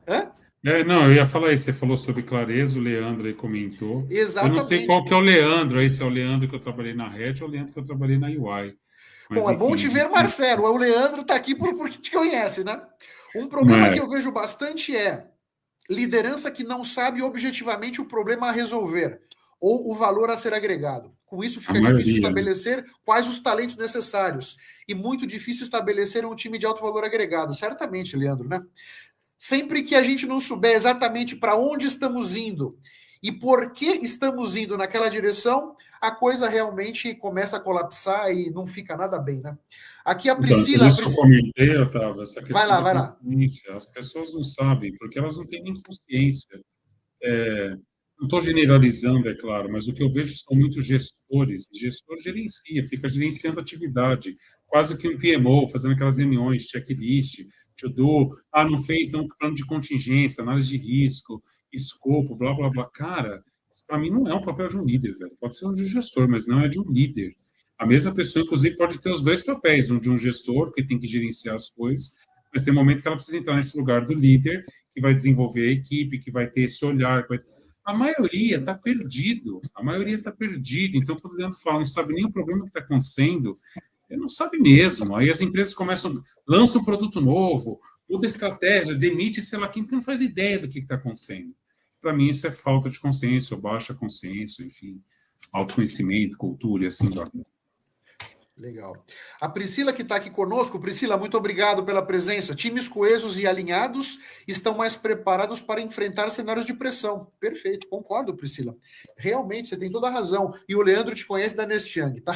Hã? Não, eu ia falar isso, você falou sobre clareza, o Leandro aí comentou. Exatamente. Eu não sei qual que é o Leandro, aí se é o Leandro que eu trabalhei na Red ou o Leandro que eu trabalhei na UI. Mas, bom, enfim, é bom te ver, Marcelo. O Leandro está aqui porque te conhece, né? Um problema que eu vejo bastante é liderança que não sabe objetivamente o problema a resolver ou o valor a ser agregado. Com isso fica difícil estabelecer quais os talentos necessários e muito difícil estabelecer um time de alto valor agregado. Certamente, Leandro, né? Sempre que a gente não souber exatamente para onde estamos indo e por que estamos indo naquela direção, a coisa realmente começa a colapsar e não fica nada bem, né? Aqui a Priscila... Então, isso que eu comentei, Otávio, essa questão vai da consciência. As pessoas não sabem, porque elas não têm nem consciência. Não estou generalizando, é claro, mas o que eu vejo são muitos gestores. O gestor gerencia, fica gerenciando atividade, quase que um PMO, fazendo aquelas reuniões, checklist, to-do, não fez, então plano de contingência, análise de risco, escopo, blá, blá, blá. Cara, isso para mim não é um papel de um líder, velho. Pode ser um de gestor, mas não é de um líder. A mesma pessoa, inclusive, pode ter os dois papéis, um de um gestor, que tem que gerenciar as coisas, mas tem um momento que ela precisa entrar nesse lugar do líder, que vai desenvolver a equipe, que vai ter esse olhar, que vai... A maioria está perdido. A maioria está perdida. Então, quando o Leandro fala, não sabe nem o problema que está acontecendo, ele não sabe mesmo. Aí as empresas lançam um produto novo, muda a estratégia, demite, sei lá quem, porque não faz ideia do que está acontecendo. Para mim, isso é falta de consciência, ou baixa consciência, enfim, autoconhecimento, cultura e assim vai. Legal. A Priscila que está aqui conosco, Priscila, muito obrigado pela presença. Times coesos e alinhados estão mais preparados para enfrentar cenários de pressão. Perfeito, concordo, Priscila. Realmente, você tem toda a razão. E o Leandro te conhece da Nest Young, tá?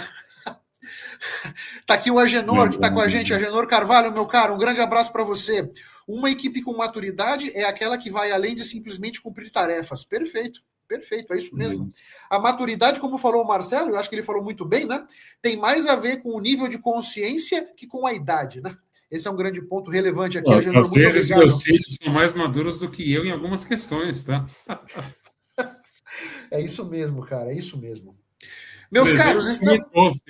Tá aqui o Agenor, que está com a gente. Agenor Carvalho, meu caro, um grande abraço para você. Uma equipe com maturidade é aquela que vai além de simplesmente cumprir tarefas. Perfeito. Perfeito, é isso mesmo. A maturidade, como falou o Marcelo, eu acho que ele falou muito bem, né? Tem mais a ver com o nível de consciência que com a idade, né? Esse é um grande ponto relevante aqui. Agenor, às vezes meus filhos são mais maduros do que eu em algumas questões, tá? É isso mesmo, cara, é isso mesmo. Meus caros,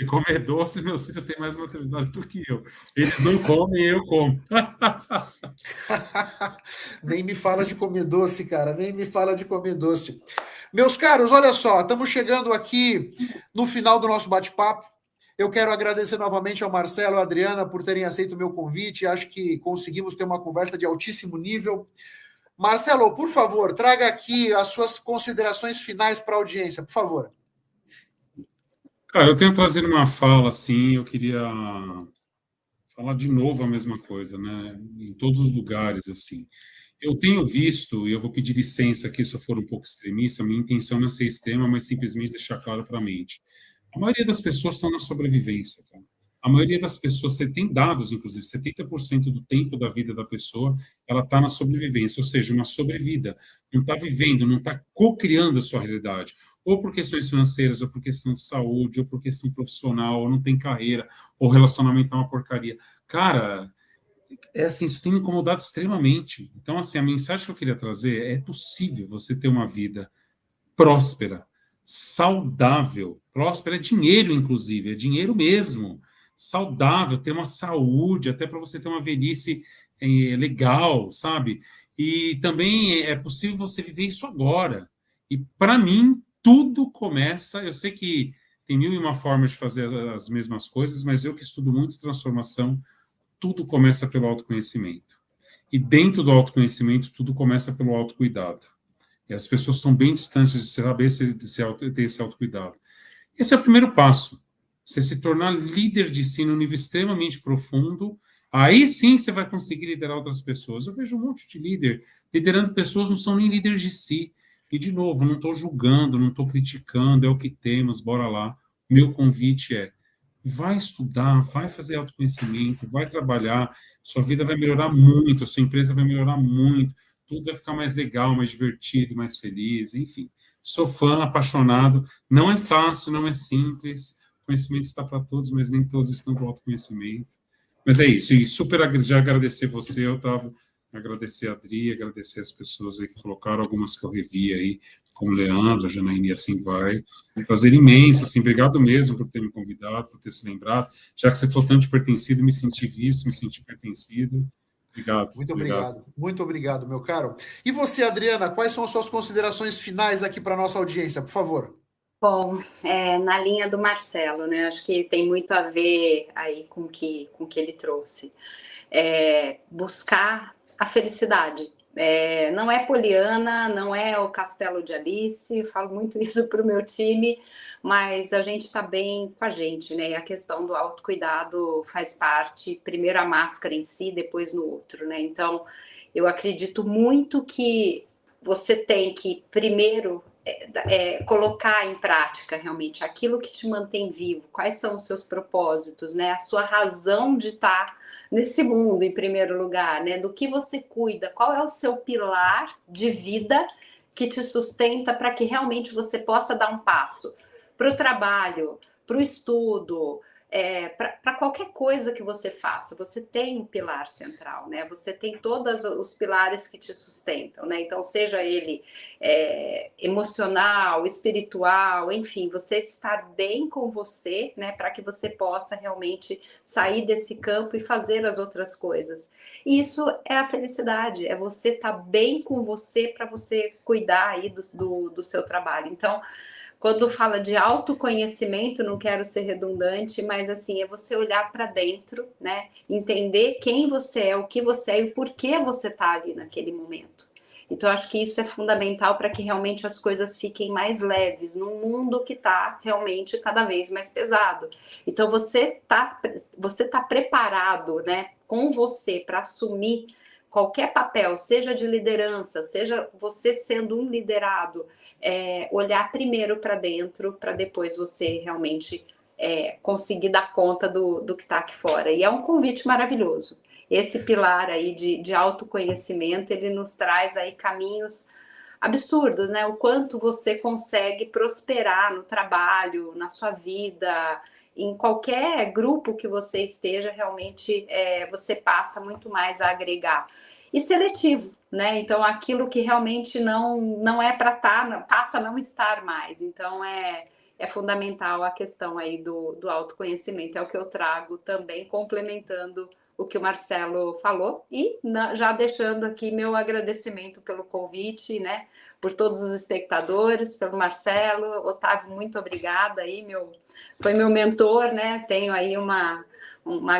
comer doce, meus filhos têm mais maturidade do que eu. Eles não comem, eu como. Nem me fala de comer doce, cara, nem me fala de comer doce. Meus caros, olha só, estamos chegando aqui no final do nosso bate-papo. Eu quero agradecer novamente ao Marcelo e à Adriana por terem aceito o meu convite. Acho que conseguimos ter uma conversa de altíssimo nível. Marcelo, por favor, traga aqui as suas considerações finais para a audiência, por favor. Cara, eu tenho trazido uma fala, assim, eu queria falar de novo a mesma coisa, né? Em todos os lugares, assim. Eu tenho visto, e eu vou pedir licença aqui se eu for um pouco extremista, minha intenção não é ser extrema, mas simplesmente deixar claro para a mente. A maioria das pessoas estão na sobrevivência, cara. A maioria das pessoas, você tem dados, inclusive, 70% do tempo da vida da pessoa, ela está na sobrevivência, ou seja, uma sobrevida. Não está vivendo, não está co-criando a sua realidade. Ou por questões financeiras, ou por questão de saúde, ou por questão profissional, ou não tem carreira, ou relacionamento é uma porcaria. Cara, é assim, isso tem me incomodado extremamente. Então, assim, a mensagem que eu queria trazer é possível você ter uma vida próspera, saudável. Próspera é dinheiro, inclusive, é dinheiro mesmo. Saudável, ter uma saúde, até para você ter uma velhice legal, sabe? E também é possível você viver isso agora. E, para mim, tudo começa... Eu sei que tem mil e uma formas de fazer as mesmas coisas, mas eu que estudo muito transformação, tudo começa pelo autoconhecimento. E dentro do autoconhecimento, tudo começa pelo autocuidado. E as pessoas estão bem distantes de saber ter esse autocuidado. Esse é o primeiro passo. Você se tornar líder de si num nível extremamente profundo, aí sim você vai conseguir liderar outras pessoas. Eu vejo um monte de líder liderando pessoas, não são nem líderes de si. E, de novo, não estou julgando, não estou criticando, é o que temos, bora lá. Meu convite é, vai estudar, vai fazer autoconhecimento, vai trabalhar, sua vida vai melhorar muito, a sua empresa vai melhorar muito, tudo vai ficar mais legal, mais divertido, mais feliz, enfim. Sou fã, apaixonado, não é fácil, não é simples, conhecimento está para todos, mas nem todos estão com autoconhecimento. Mas é isso, e super já agradecer você, Otávio, agradecer a Adri, agradecer as pessoas aí que colocaram, algumas que eu revi aí, como Leandro, a Janaína e assim vai. Um prazer imenso, assim, obrigado mesmo por ter me convidado, por ter se lembrado, já que você falou tanto de pertencido, me senti visto, me senti pertencido. Obrigado. Muito obrigado, meu caro. E você, Adriana, quais são as suas considerações finais aqui para a nossa audiência, por favor? Bom, na linha do Marcelo, né? Acho que tem muito a ver aí com que ele trouxe. Buscar a felicidade. Não é Poliana, não é o Castelo de Alice, falo muito isso para o meu time, mas a gente está bem com a gente, né? E a questão do autocuidado faz parte, primeiro a máscara em si, depois no outro, né? Então, eu acredito muito que você tem que, primeiro, colocar em prática realmente aquilo que te mantém vivo, quais são os seus propósitos, né? A sua razão de estar nesse mundo, em primeiro lugar, né? Do que você cuida, qual é o seu pilar de vida que te sustenta para que realmente você possa dar um passo para o trabalho, para o estudo, para qualquer coisa que você faça, você tem um pilar central, né? Você tem todos os pilares que te sustentam, né? Então, seja ele emocional, espiritual, enfim, você estar bem com você, né? Para que você possa realmente sair desse campo e fazer as outras coisas. E isso é a felicidade, é você estar bem com você para você cuidar aí do seu trabalho. Então, quando fala de autoconhecimento, não quero ser redundante, mas assim, é você olhar para dentro, né? Entender quem você é, o que você é e o porquê você está ali naquele momento. Então, acho que isso é fundamental para que realmente as coisas fiquem mais leves num mundo que está realmente cada vez mais pesado. Então, você tá preparado, né, com você para assumir qualquer papel, seja de liderança, seja você sendo um liderado, olhar primeiro para dentro, para depois você realmente conseguir dar conta do que está aqui fora. E é um convite maravilhoso. Esse pilar aí de autoconhecimento, ele nos traz aí caminhos absurdos, né? O quanto você consegue prosperar no trabalho, na sua vida, em qualquer grupo que você esteja, realmente você passa muito mais a agregar. E seletivo, né? Então, aquilo que realmente não é para estar, passa a não estar mais. Então, é fundamental a questão aí do autoconhecimento. É o que eu trago também, complementando o que o Marcelo falou, e já deixando aqui meu agradecimento pelo convite, né, por todos os espectadores, pelo Marcelo. Otávio, muito obrigada aí, foi meu mentor, né, tenho aí uma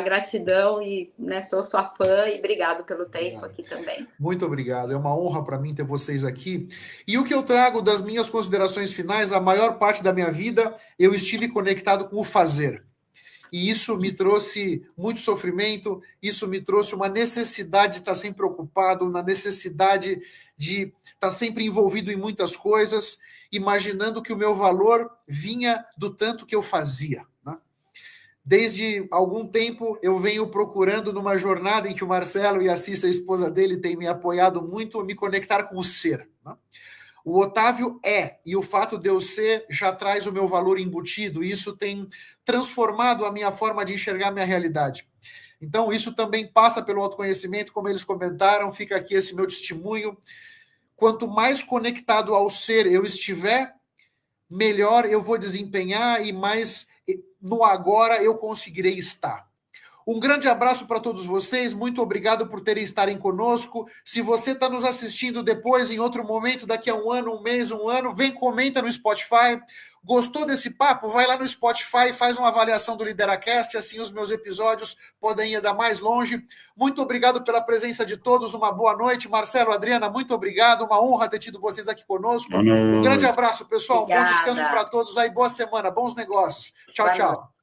gratidão e, né, sou sua fã, e obrigado pelo tempo aqui também. Muito obrigado, é uma honra para mim ter vocês aqui. E o que eu trago das minhas considerações finais, a maior parte da minha vida eu estive conectado com o fazer. E isso me trouxe muito sofrimento, isso me trouxe uma necessidade de estar sempre ocupado, uma necessidade de estar sempre envolvido em muitas coisas, imaginando que o meu valor vinha do tanto que eu fazia. Né? Desde algum tempo eu venho procurando, numa jornada em que o Marcelo e a Cissa, a esposa dele, têm me apoiado muito, a me conectar com o ser. Né? O Otávio e o fato de eu ser já traz o meu valor embutido, e isso tem transformado a minha forma de enxergar a minha realidade. Então, isso também passa pelo autoconhecimento, como eles comentaram, fica aqui esse meu testemunho. Quanto mais conectado ao ser eu estiver, melhor eu vou desempenhar e mais no agora eu conseguirei estar. Um grande abraço para todos vocês, muito obrigado por estarem conosco. Se você está nos assistindo depois, em outro momento, daqui a um ano, um mês, um ano, vem, comenta no Spotify. Gostou desse papo? Vai lá no Spotify, faz uma avaliação do Lideracast, assim os meus episódios podem ir dar mais longe. Muito obrigado pela presença de todos, uma boa noite. Marcelo, Adriana, muito obrigado, uma honra ter tido vocês aqui conosco. Um grande abraço, pessoal. Obrigada. Bom descanso para todos aí, boa semana, bons negócios. Tchau, tchau.